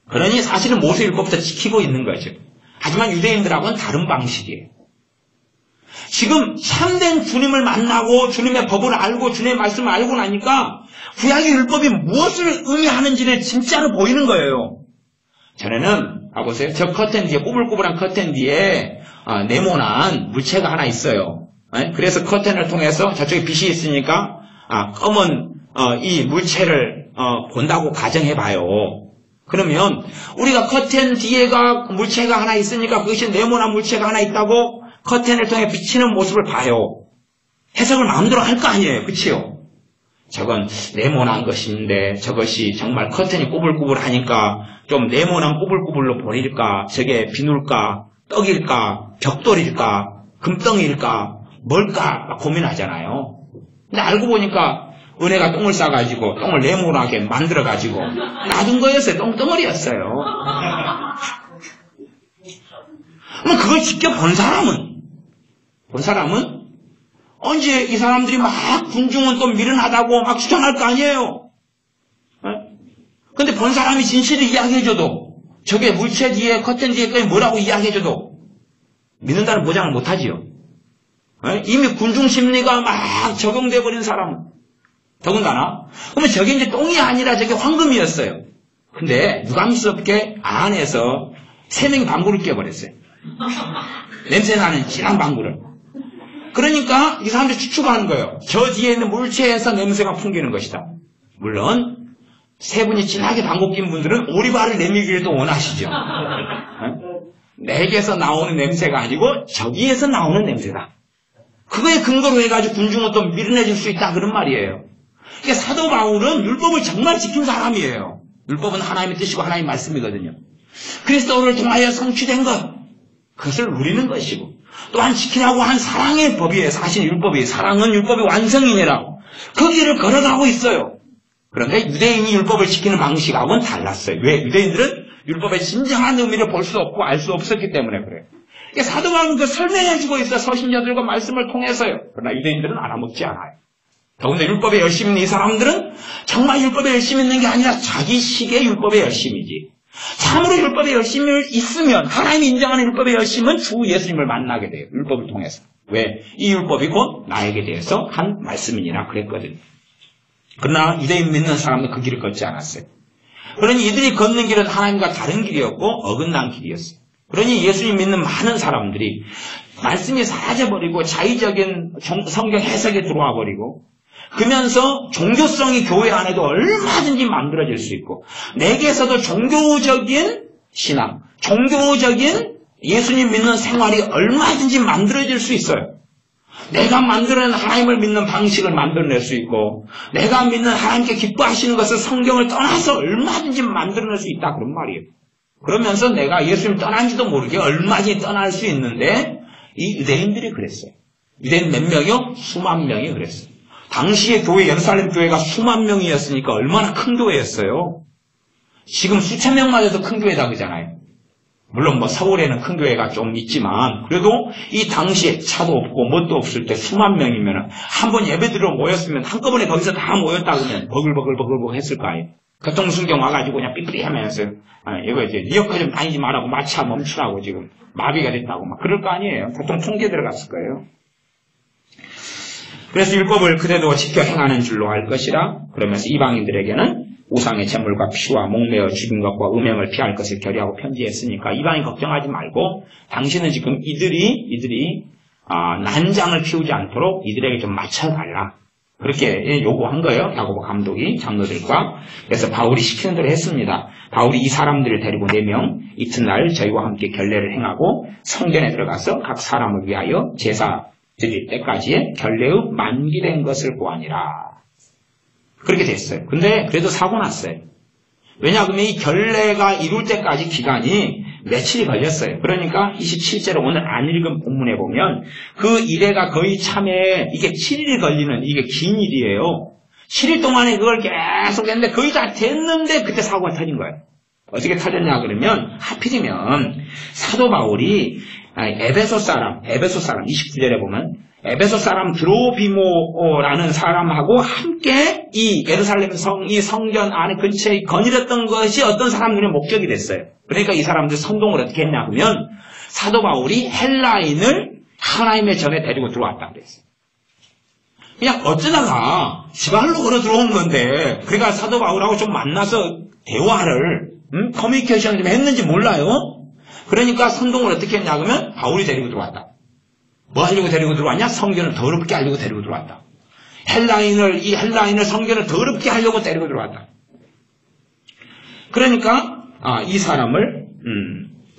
그러니 사실은 모세의 율법부터 지키고 있는 거죠. 하지만 유대인들하고는 다른 방식이에요. 지금 참된 주님을 만나고 주님의 법을 알고 주님의 말씀을 알고 나니까 구약의 율법이 무엇을 의미하는지를 진짜로 보이는 거예요. 전에는 봐보세요. 저 커튼 뒤에 꼬불꼬불한 커튼 뒤에 네모난 물체가 하나 있어요. 그래서 커튼을 통해서 저쪽에 빛이 있으니까 검은 이 물체를 본다고 가정해봐요. 그러면 우리가 커튼 뒤에가 물체가 하나 있으니까 그것이 네모난 물체가 하나 있다고 커튼을 통해 비치는 모습을 봐요. 해석을 마음대로 할 거 아니에요. 그치요? 저건 네모난 것인데 저것이 정말 커튼이 꼬불꼬불하니까 좀 네모난 꼬불꼬불로 보일까? 저게 비눌까? 떡일까? 벽돌일까? 금덩이일까? 뭘까? 고민하잖아요. 근데 알고 보니까 은혜가 똥을 싸가지고 똥을 네모나게 만들어가지고 놔둔 거였어요. 똥덩어리였어요. 그럼 그걸 직접 본 사람은 언제 이 사람들이 막 군중은 또 미련하다고 막 주장할 거 아니에요. 근데 본 사람이 진실을 이야기해줘도 저게 물체 뒤에 커튼 뒤에 뭐라고 이야기해줘도 믿는다는 보장을 못하지요. 이미 군중 심리가 막 적용돼 버린 사람은 더군다나 그러면 저게 이제 똥이 아니라 저게 황금이었어요. 근데 유감스럽게 안에서 3명이 방구를 껴버렸어요. 냄새나는 진한 방구를. 그러니까 이 사람들이 추측하는 거예요. 저 뒤에 있는 물체에서 냄새가 풍기는 것이다. 물론 3분이 진하게 방구 낀 분들은 오리발을 내밀기를 원하시죠. 내게서 나오는 냄새가 아니고 저기에서 나오는 냄새다. 그거에 근거로 해가지고 군중은 또 미련해질 수 있다 그런 말이에요. 그러니까 사도 바울은 율법을 정말 지킨 사람이에요. 율법은 하나님의 뜻이고 하나님의 말씀이거든요. 그리스도를 통하여 성취된 것, 그것을 누리는 것이고 또한 지키라고 한 사랑의 법이에요. 사실 율법이 사랑은 율법의 완성이니라고 그 길을 걸어가고 있어요. 그런데 유대인이 율법을 지키는 방식하고는 달랐어요. 왜? 유대인들은 율법의 진정한 의미를 볼 수 없고 알 수 없었기 때문에 그래요. 그러니까 사도 바울은 그 설명해주고 있어요. 서신자들과 말씀을 통해서요. 그러나 유대인들은 알아먹지 않아요. 더군다나 율법에 열심히 있는 이 사람들은 정말 율법에 열심히 있는 게 아니라 자기식의 율법에 열심이지. 참으로 율법에 열심히 있으면 하나님이 인정하는 율법의 열심은 주 예수님을 만나게 돼요. 율법을 통해서. 왜? 이 율법이 곧 나에게 대해서 한 말씀이니라 그랬거든요. 그러나 유대인 믿는 사람은 그 길을 걷지 않았어요. 그러니 이들이 걷는 길은 하나님과 다른 길이었고 어긋난 길이었어요. 그러니 예수님 믿는 많은 사람들이 말씀이 사라져버리고 자의적인 성경 해석에 들어와 버리고 그러면서 종교성이 교회 안에도 얼마든지 만들어질 수 있고 내게서도 종교적인 신앙, 종교적인 예수님 믿는 생활이 얼마든지 만들어질 수 있어요. 내가 만들어낸 하나님을 믿는 방식을 만들어낼 수 있고 내가 믿는 하나님께 기뻐하시는 것을 성경을 떠나서 얼마든지 만들어낼 수 있다 그런 말이에요. 그러면서 내가 예수님 떠난지도 모르게 얼마든지 떠날 수 있는데 이 유대인들이 그랬어요. 유대인 몇 명이요? 수만 명이 그랬어요. 당시의 교회, 예루살렘 교회가 수만 명이었으니까 얼마나 큰 교회였어요. 지금 수천 명만 해도 큰 교회다 그러잖아요. 물론 뭐 서울에는 큰 교회가 좀 있지만 그래도 이 당시에 차도 없고 뭣도 없을 때 수만 명이면 한 번 예배드리러 모였으면 한꺼번에 거기서 다 모였다 그러면 버글버글 했을 거 아니에요. 교통순경 와가지고 그냥 삐삐리 하면서 이거 이제 니역까지 좀 다니지 말라고 마차 멈추라고 지금 마비가 됐다고 막 그럴 거 아니에요. 보통 통계 들어갔을 거예요. 그래서 율법을 그대로 지켜 행하는 줄로 알 것이라 그러면서 이방인들에게는 우상의 제물과 피와 목매어 죽인 것과 음행을 피할 것을 결의하고 편지했으니까 이방인 걱정하지 말고 당신은 지금 이들이 난장을 피우지 않도록 이들에게 좀 맞춰달라. 그렇게 요구한 거예요. 야고보 감독이 장로들과. 그래서 바울이 시키는 대로 했습니다. 바울이 이 사람들을 데리고 4명 이튿날 저희와 함께 결례를 행하고 성전에 들어가서 각 사람을 위하여 제사 드릴 때까지의 결례의 만기된 것을 보아니라. 그렇게 됐어요. 근데 그래도 사고 났어요. 왜냐하면 이 결례가 이룰 때까지 기간이 며칠이 걸렸어요. 그러니까 27절에 오늘 안 읽은 본문에 보면 그 일회가 거의 참에 이게 7일이 걸리는 이게 긴 일이에요. 7일 동안에 그걸 계속 했는데 거의 다 됐는데 그때 사고가 터진 거예요. 어떻게 터졌냐 그러면 하필이면 사도 바울이 에베소 사람 29절에 보면 에베소 사람 드로비모라는 사람하고 함께 이 예루살렘 이 성전 안에 근처에 거닐었던 것이 어떤 사람들의 목적이 됐어요. 그러니까 이 사람들 선동을 어떻게 했냐 하면 사도 바울이 헬라인을 하나님의 전에 데리고 들어왔다 그랬어요. 그냥 어쩌다가 지발로 걸어 들어온 건데, 그러니까 사도 바울하고 좀 만나서 대화를, 커뮤니케이션을 좀 했는지 몰라요. 그러니까 선동을 어떻게 했냐 그러면 바울이 데리고 들어왔다. 뭐 하려고 데리고 들어왔냐? 성경을 더럽게 하려고 데리고 들어왔다. 이 헬라인을 성경을 더럽게 하려고 데리고 들어왔다. 그러니까 이 사람을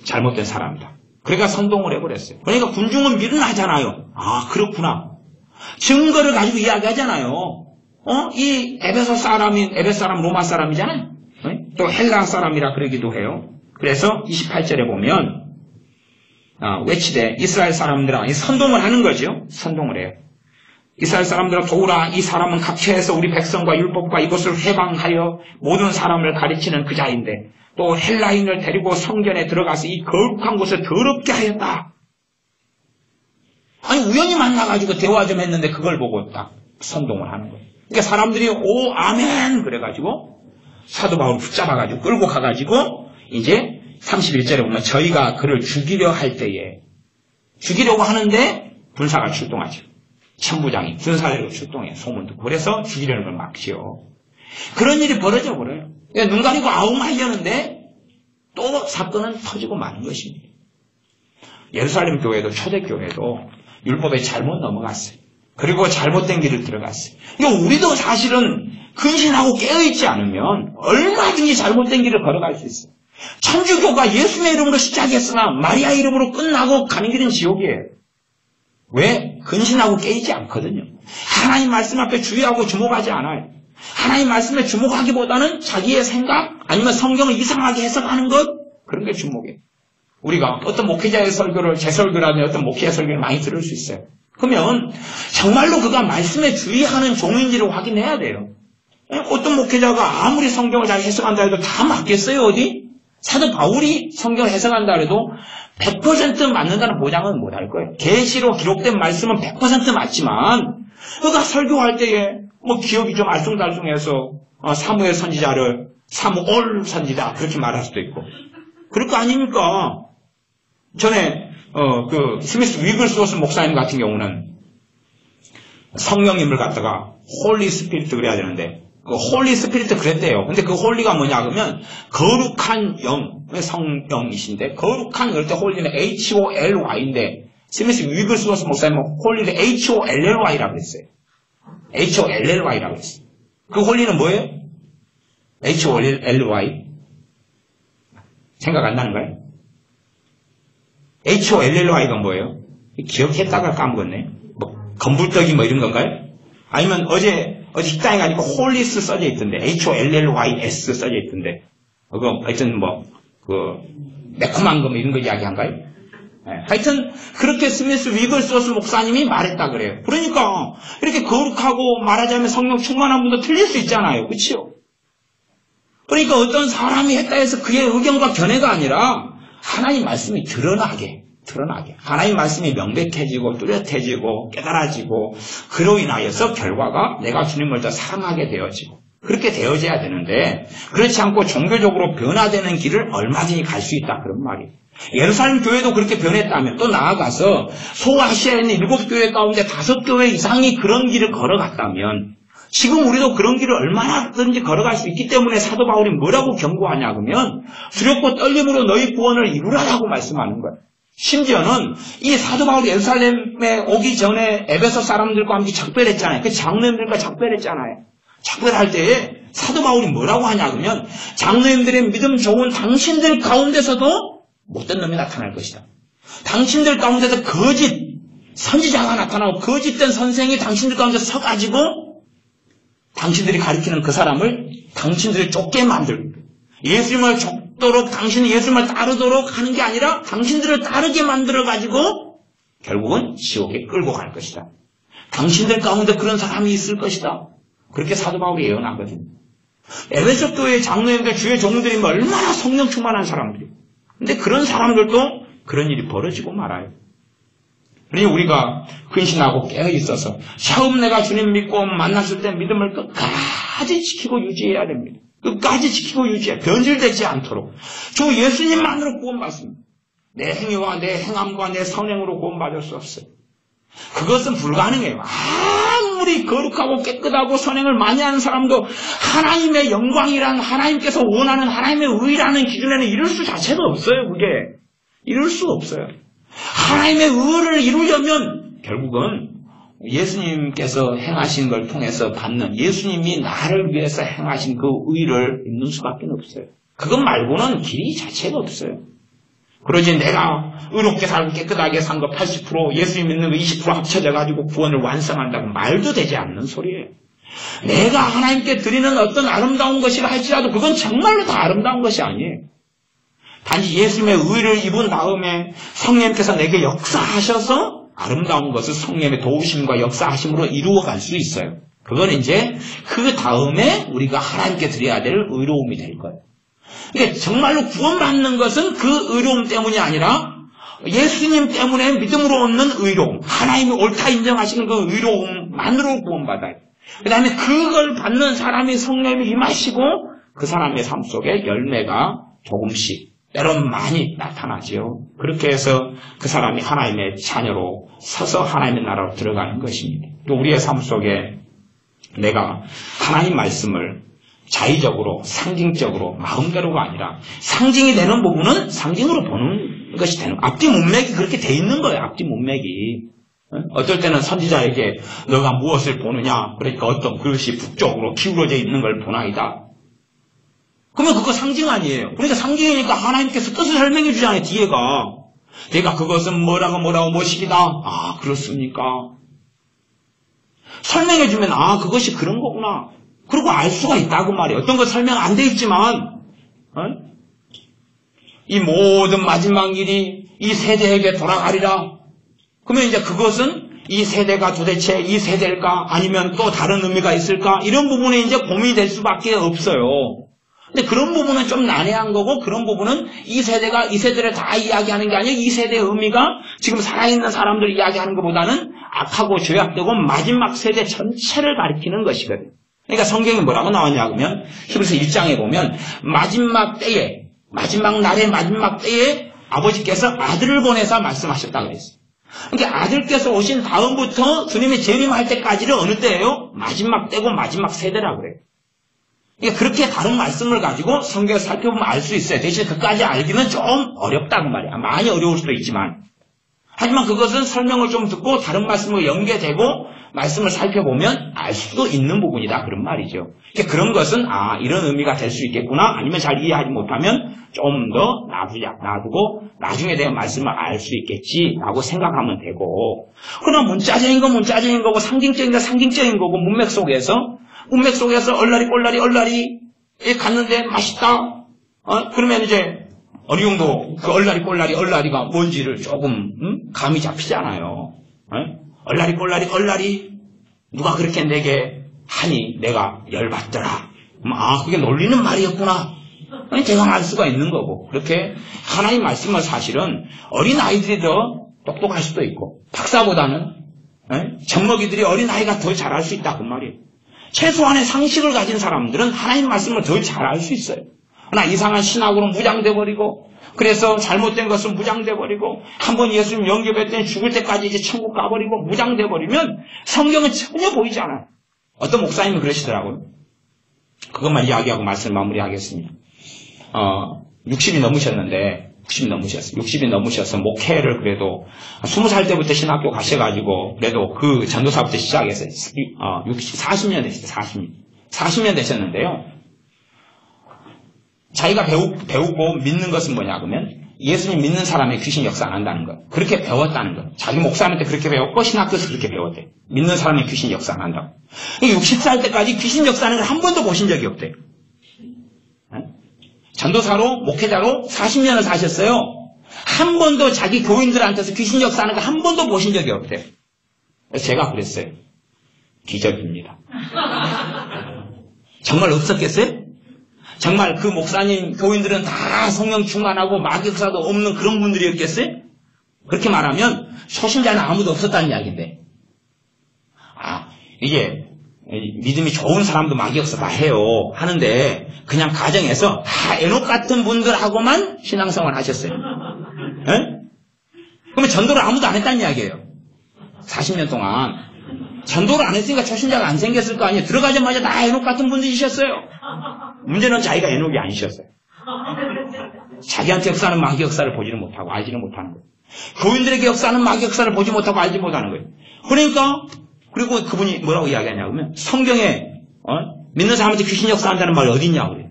잘못된 사람이다. 그러니까 선동을 해버렸어요. 그러니까 군중은 미련하잖아요. 아 그렇구나. 증거를 가지고 이야기하잖아요. 이 에베소 사람 로마 사람이잖아요. 또 헬라 사람이라 그러기도 해요. 그래서 28절에 보면 외치되 이스라엘 사람들아, 선동을 하는 거죠. 선동을 해요. 이스라엘 사람들아 도우라, 이 사람은 각처에서 우리 백성과 율법과 이것을 해방하여 모든 사람을 가르치는 그 자인데 또 헬라인을 데리고 성전에 들어가서 이 거룩한 곳을 더럽게 하였다. 아니 우연히 만나가지고 대화 좀 했는데 그걸 보고 딱 선동을 하는 거예요. 그러니까 사람들이 오 아멘 그래가지고 사도 바울을 붙잡아가지고 끌고 가가지고 이제 31절에 보면 저희가 그를 죽이려 할 때에 죽이려고 하는데 군사가 출동하죠. 천부장이 군사대로 출동해 소문 듣고 그래서 죽이려는 걸 막지요. 그런 일이 벌어져 버려요. 눈 가리고 아웅하려는데 또 사건은 터지고 마는 것입니다. 예루살렘 교회도 초대교회도 율법에 잘못 넘어갔어요. 그리고 잘못된 길을 들어갔어요. 그러니까 우리도 사실은 근신하고 깨어있지 않으면 얼마든지 잘못된 길을 걸어갈 수 있어요. 천주교가 예수의 이름으로 시작했으나 마리아 이름으로 끝나고 가는 길은 지옥이에요. 왜? 근신하고 깨이지 않거든요. 하나님 말씀 앞에 주의하고 주목하지 않아요. 하나님 말씀에 주목하기보다는 자기의 생각 아니면 성경을 이상하게 해석하는 것 그런 게 주목이에요. 우리가 어떤 목회자의 설교를 제 설교라면 어떤 목회자의 설교를 많이 들을 수 있어요. 그러면 정말로 그가 말씀에 주의하는 종인지를 확인해야 돼요. 어떤 목회자가 아무리 성경을 잘 해석한다 해도 다 맞겠어요 어디? 사도 바울이 성경을 해석한다 해도 100% 맞는다는 보장은 못할 거예요. 계시로 기록된 말씀은 100% 맞지만 그가 설교할 때에 뭐 기억이 좀 알쏭달쏭해서 사무엘 선지자를 사무올 선지자 그렇게 말할 수도 있고 그럴 거 아닙니까? 전에 그 스미스 위글스워스 목사님 같은 경우는 성령님을 갖다가 홀리 스피리트 그래야 되는데 그 홀리 스피리트 그랬대요. 근데 그 홀리가 뭐냐 그러면 거룩한 영, 성령이신데 거룩한 그럴 때 홀리는 HOLY인데 스미스 위글스워스 목사님은 홀리를 HOLLY라고 그랬어요. HOLLY라고 했어요. 그 홀리는 뭐예요? HOLLY? 생각 안 나는 거예요? HOLLY가 뭐예요? 기억했다가 까먹었네. 뭐 건불떡이 뭐 이런 건가요? 아니면 어제 식당에 가니까 홀리스 써져 있던데 HOLLYS 써져 있던데 그거 하여튼 매콤한 거 뭐 이런 거 이야기한가요? 네. 하여튼 그렇게 스미스 위글스워스 목사님이 말했다 그래요. 그러니까 이렇게 거룩하고 말하자면 성령 충만한 분도 틀릴 수 있잖아요. 그렇죠? 그러니까 어떤 사람이 했다 해서 그의 의견과 견해가 아니라 하나님 말씀이 드러나게 하나님 말씀이 명백해지고 뚜렷해지고 깨달아지고 그로 인하여서 결과가 내가 주님을 더 사랑하게 되어지고 그렇게 되어져야 되는데 그렇지 않고 종교적으로 변화되는 길을 얼마든지 갈 수 있다 그런 말이에요. 예루살렘 교회도 그렇게 변했다면 또 나아가서 소아시아에 있는 7교회 가운데 5교회 이상이 그런 길을 걸어갔다면 지금 우리도 그런 길을 얼마나든지 걸어갈 수 있기 때문에 사도 바울이 뭐라고 경고하냐 그러면 두렵고 떨림으로 너희 구원을 이루라라고 말씀하는 거예요. 심지어는 이 사도 바울이 예루살렘에 오기 전에 에베소 사람들과 함께 작별했잖아요. 그 장로님들과 작별했잖아요. 작별할 때에 사도 바울이 뭐라고 하냐 그러면 장로님들의 믿음 좋은 당신들 가운데서도 못된 놈이 나타날 것이다. 당신들 가운데서 거짓 선지자가 나타나고 거짓된 선생이 당신들 가운데 서가지고 당신들이 가리키는 그 사람을 당신들이 쫓게 만들고 예수님을 쫓도록 당신이 예수님을 따르도록 하는 게 아니라 당신들을 따르게 만들어가지고 결국은 지옥에 끌고 갈 것이다. 당신들 가운데 그런 사람이 있을 것이다. 그렇게 사도 바울이 예언하거든요. 에베소 교회의 장로님들 주의 종들이 얼마나 성령 충만한 사람들이에요. 근데 그런 사람들도 그런 일이 벌어지고 말아요. 그러니 우리가 근신하고 깨어있어서 처음 내가 주님 믿고 만났을 때 믿음을 끝까지 지키고 유지해야 됩니다. 끝까지 지키고 유지해 변질되지 않도록 주 예수님만으로 구원받습니다. 내 행위와 내 행함과 내 선행으로 구원받을 수 없어요. 그것은 불가능해요. 아무리 거룩하고 깨끗하고 선행을 많이 하는 사람도 하나님의 영광이란 하나님께서 원하는 하나님의 의라는 기준에는 이룰 수 자체가 없어요. 그게 이룰 수가 없어요. 하나님의 의를 이루려면 결국은 예수님께서 행하신 걸 통해서 받는, 예수님이 나를 위해서 행하신 그 의를 입는 수밖에 없어요. 그것 말고는 길이 자체가 없어요. 그러지 내가 의롭게 살고 깨끗하게 산 거 80%, 예수님 믿는 거 20% 합쳐져가지고 구원을 완성한다고 말도 되지 않는 소리예요. 내가 하나님께 드리는 어떤 아름다운 것이라 할지라도 그건 정말로 다 아름다운 것이 아니에요. 단지 예수님의 의를 입은 다음에 성령님께서 내게 역사하셔서 아름다운 것을 성령의 도우심과 역사하심으로 이루어갈 수 있어요. 그건 이제 그 다음에 우리가 하나님께 드려야 될 의로움이 될 거예요. 그러니까 정말로 구원받는 것은 그 의로움 때문이 아니라 예수님 때문에 믿음으로 얻는 의로움, 하나님이 옳다 인정하시는 그 의로움만으로 구원받아요. 그 다음에 그걸 받는 사람이 성령님이 임하시고 그 사람의 삶 속에 열매가 조금씩 때론 많이 나타나죠. 그렇게 해서 그 사람이 하나님의 자녀로 서서 하나님의 나라로 들어가는 것입니다. 또 우리의 삶 속에 내가 하나님 말씀을 자의적으로, 상징적으로, 마음대로가 아니라 상징이 되는 부분은 상징으로 보는 것이 되는, 앞뒤 문맥이 그렇게 돼 있는 거예요. 앞뒤 문맥이. 어떨 때는 선지자에게 너가 무엇을 보느냐, 그러니까 어떤 그릇이 북쪽으로 기울어져 있는 걸 보나이다. 그러면 그거 상징 아니에요. 그러니까 상징이니까 하나님께서 뜻을 설명해 주잖아요. 뒤에가 내가 그것은 뭐라고 무엇이기다. 아, 그렇습니까? 설명해 주면 아, 그것이 그런 거구나. 그리고 알 수가 있다고 말이에요. 어떤 거 설명 안 돼 있지만 이 모든 마지막 일이 이 세대에게 돌아가리라. 그러면 이제 그것은 이 세대가 도대체 이 세대일까? 아니면 또 다른 의미가 있을까? 이런 부분에 이제 고민이 될 수밖에 없어요. 근데 그런 부분은 좀 난해한 거고, 그런 부분은 이 세대가 이 세대를 다 이야기하는 게 아니라 이 세대의 의미가 지금 살아있는 사람들 이야기하는 것보다는 악하고 죄악되고 마지막 세대 전체를 가리키는 것이거든요. 그러니까 성경이 뭐라고 나왔냐 그러면 히브리서 1장에 보면 마지막 때에, 마지막 날의 마지막 때에 아버지께서 아들을 보내서 말씀하셨다고 그랬어요. 그러니까 아들께서 오신 다음부터 주님이 재림할 때까지는 어느 때예요? 마지막 때고 마지막 세대라고 그래요. 그러니까 그렇게 다른 말씀을 가지고 성경을 살펴보면 알 수 있어요. 대신 그까지 알기는 좀 어렵다고 말이야. 많이 어려울 수도 있지만. 하지만 그것은 설명을 좀 듣고 다른 말씀으로 연계되고 말씀을 살펴보면 알 수도 있는 부분이다. 그런 말이죠. 그러니까 그런 것은 아, 이런 의미가 될 수 있겠구나. 아니면 잘 이해하지 못하면 좀 더 놔두고 나중에 대한 말씀을 알 수 있겠지라고 생각하면 되고. 그러나 문자적인 건 문자적인 거고 상징적인 건 상징적인 거고 문맥 속에서 얼라리 갔는데 맛있다. 그러면 이제 어느 정도 그 얼라리가 뭔지를 조금 감이 잡히잖아요. 얼라리 누가 그렇게 내게 하니 내가 열받더라. 아, 그게 놀리는 말이었구나. 제가 알 수가 있는 거고. 그렇게 하나님 말씀을 사실은 어린 아이들이 더 똑똑할 수도 있고 박사보다는 젖먹이들이 어린 아이가 더 잘할 수 있다 그 말이에요. 최소한의 상식을 가진 사람들은 하나님 말씀을 더 잘 알 수 있어요. 그러나 이상한 신학으로 무장돼버리고 그래서 잘못된 것은 무장돼버리고 한번 예수님 영접했더니 죽을 때까지 이제 천국 가버리고 무장돼버리면 성경은 전혀 보이지 않아요. 어떤 목사님은 그러시더라고요. 그것만 이야기하고 말씀을 마무리하겠습니다. 60이 넘으셔서 목회를 그래도 20살 때부터 신학교 가셔가지고 그래도 그 전도사부터 시작해서 40년 되셨어요. 40년 되셨는데요. 자기가 배우고 믿는 것은 뭐냐 그러면 예수님 믿는 사람의 귀신 역사 안 한다는 거. 그렇게 배웠다는 거. 자기 목사한테 그렇게 배웠고 신학교에서 그렇게 배웠대. 믿는 사람의 귀신 역사 안 한다고. 60살 때까지 귀신 역사하는 걸 한 번도 보신 적이 없대요. 전도사로 목회자로 40년을 사셨어요. 한 번도 자기 교인들한테서 귀신 역사하는 거 한 번도 보신 적이 없대요. 제가 그랬어요. 기적입니다. 정말 없었겠어요? 정말 그 목사님 교인들은 다 성령 충만하고 마귀역사도 없는 그런 분들이었겠어요? 그렇게 말하면 초신자는 아무도 없었다는 이야기인데 이게 믿음이 좋은 사람도 마귀역사 다 해요. 하는데 그냥 가정에서 다 에녹 같은 분들하고만 신앙생활 하셨어요. 그러면 전도를 아무도 안 했다는 이야기예요. 40년 동안. 전도를 안 했으니까 초신자가 안 생겼을 거 아니에요. 들어가자마자 다 에녹 같은 분들이셨어요. 문제는 자기가 에녹이 아니셨어요. 자기한테 역사하는 마귀 역사를 보지를 못하고 알지를 못하는 거예요. 교인들에게 역사하는 마귀 역사를 보지 못하고 알지 못하는 거예요. 그러니까 그리고 그분이 뭐라고 이야기하냐면 성경에 믿는 사람한테 귀신 역사한다는 말이 어디 있냐고 그래요.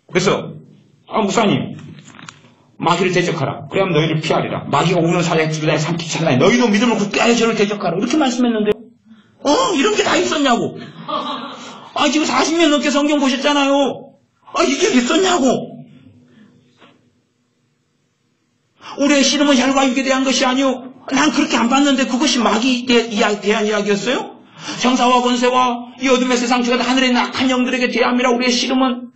그래서 목사님 마귀를 대적하라. 그래야 너희를 피하리라. 마귀가 오는 사자에 두루다니 삼키기 차라니 너희도 믿음을 굳게 하여 저를 대적하라. 이렇게 말씀했는데 이런 게 다 있었냐고. 지금 40년 넘게 성경 보셨잖아요. 이게 있었냐고. 우리의 씨름은 혈과 육에 대한 것이 아니오. 난 그렇게 안 봤는데 그것이 마귀에 대한 이야기였어요? 정사와 권세와 이 어둠의 세상 주가 하늘에 있는 악한 영들에게 대함이라. 우리의 씨름은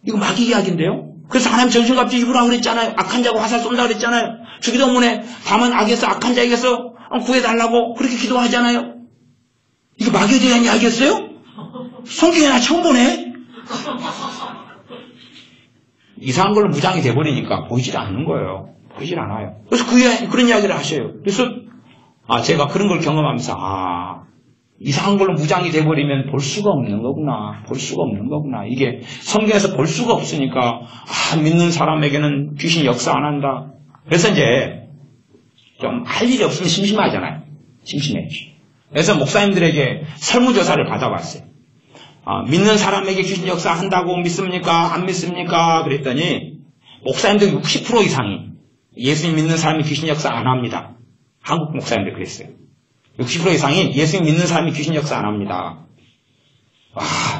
이거 마귀 이야기인데요. 그래서 하나님 전신갑주 입으라고 그랬잖아요. 악한 자고 화살 쏜다고 그랬잖아요. 주기도문에 다만 악에서 악한 자에게서 구해달라고 그렇게 기도하잖아요. 이게 마귀에 대한 이야기였어요? 성경에 나 처음 보네. 이상한 걸로 무장이 돼버리니까 보이질 않는 거예요. 보이질 않아요. 그래서 그런 이야기를 하셔요. 그래서 제가 그런 걸 경험하면서 이상한 걸로 무장이 돼버리면 볼 수가 없는 거구나. 볼 수가 없는 거구나. 이게 성경에서 볼 수가 없으니까 믿는 사람에게는 귀신이 역사 안 한다. 그래서 이제 좀 할 일이 없으면 심심하잖아요. 심심해. 그래서 목사님들에게 설문조사를 받아봤어요. 믿는 사람에게 귀신 역사 한다고 믿습니까? 안 믿습니까? 그랬더니 목사님들 60% 이상이 예수님 믿는 사람이 귀신 역사 안 합니다. 한국 목사님들 그랬어요. 60% 이상이 예수님 믿는 사람이 귀신 역사 안 합니다.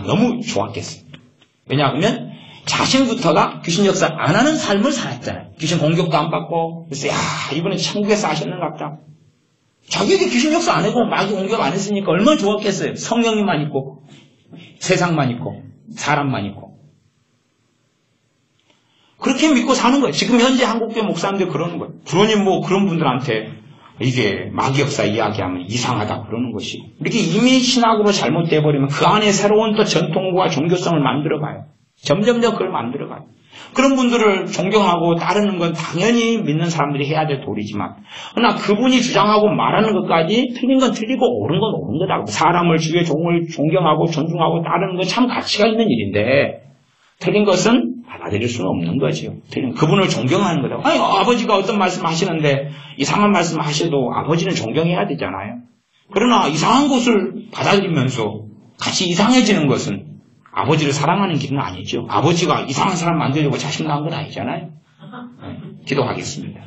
너무 좋았겠어요. 왜냐하면 자신부터가 귀신 역사 안 하는 삶을 살았잖아요. 귀신 공격도 안 받고. 그래서 이분은 천국에서 하셨는갑다. 자기에게 귀신 역사 안 하고 마귀 공격 안 했으니까 얼마나 좋았겠어요. 성령님만 있고 세상만 있고 사람만 있고. 그렇게 믿고 사는 거예요. 지금 현재 한국교회 목사님들 그러는 거예요. 그러니 그런 분들한테 이게 마귀 역사 이야기하면 이상하다 그러는 것이. 이렇게 이미 신학으로 잘못돼 버리면 그 안에 새로운 또 전통과 종교성을 만들어가요. 점점점 그걸 만들어가요. 그런 분들을 존경하고 따르는 건 당연히 믿는 사람들이 해야 될 도리지만, 그러나 그분이 주장하고 말하는 것까지 틀린 건 틀리고 옳은 건 옳은 거다. 사람을 주의 종을 존경하고 존중하고 따르는 건 참 가치가 있는 일인데 틀린 것은 받아들일 수는 없는 거죠. 그분을 존경하는 거다. 아버지가 어떤 말씀 하시는데 이상한 말씀 하셔도 아버지는 존경해야 되잖아요. 그러나 이상한 것을 받아들이면서 같이 이상해지는 것은 아버지를 사랑하는 길은 아니죠. 아버지가 이상한 사람 만들려고 자식 낳은 건 아니잖아요. 기도하겠습니다.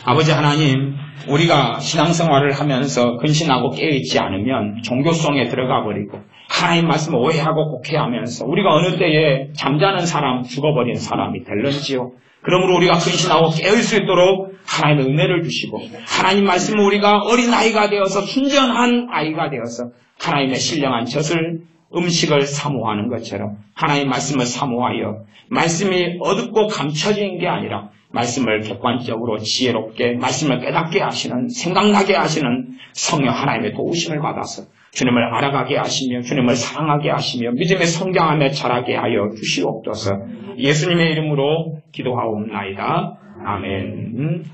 아버지 하나님, 우리가 신앙생활을 하면서 근신하고 깨어있지 않으면 종교성에 들어가 버리고 하나님 말씀을 오해하고 곡해하면서 우리가 어느 때에 잠자는 사람, 죽어버린 사람이 될런지요. 그러므로 우리가 근신하고 깨어있을 수 있도록 하나님의 은혜를 주시고 하나님 말씀을 우리가 어린아이가 되어서 순전한 아이가 되어서 하나님의 신령한 젖을 음식을 사모하는 것처럼 하나님 말씀을 사모하여 말씀이 어둡고 감춰진 게 아니라 말씀을 객관적으로 지혜롭게 말씀을 깨닫게 하시는 생각나게 하시는 성령 하나님의 도우심을 받아서 주님을 알아가게 하시며 주님을 사랑하게 하시며 믿음의 성장함에 자라게 하여 주시옵소서. 예수님의 이름으로 기도하옵나이다. 아멘.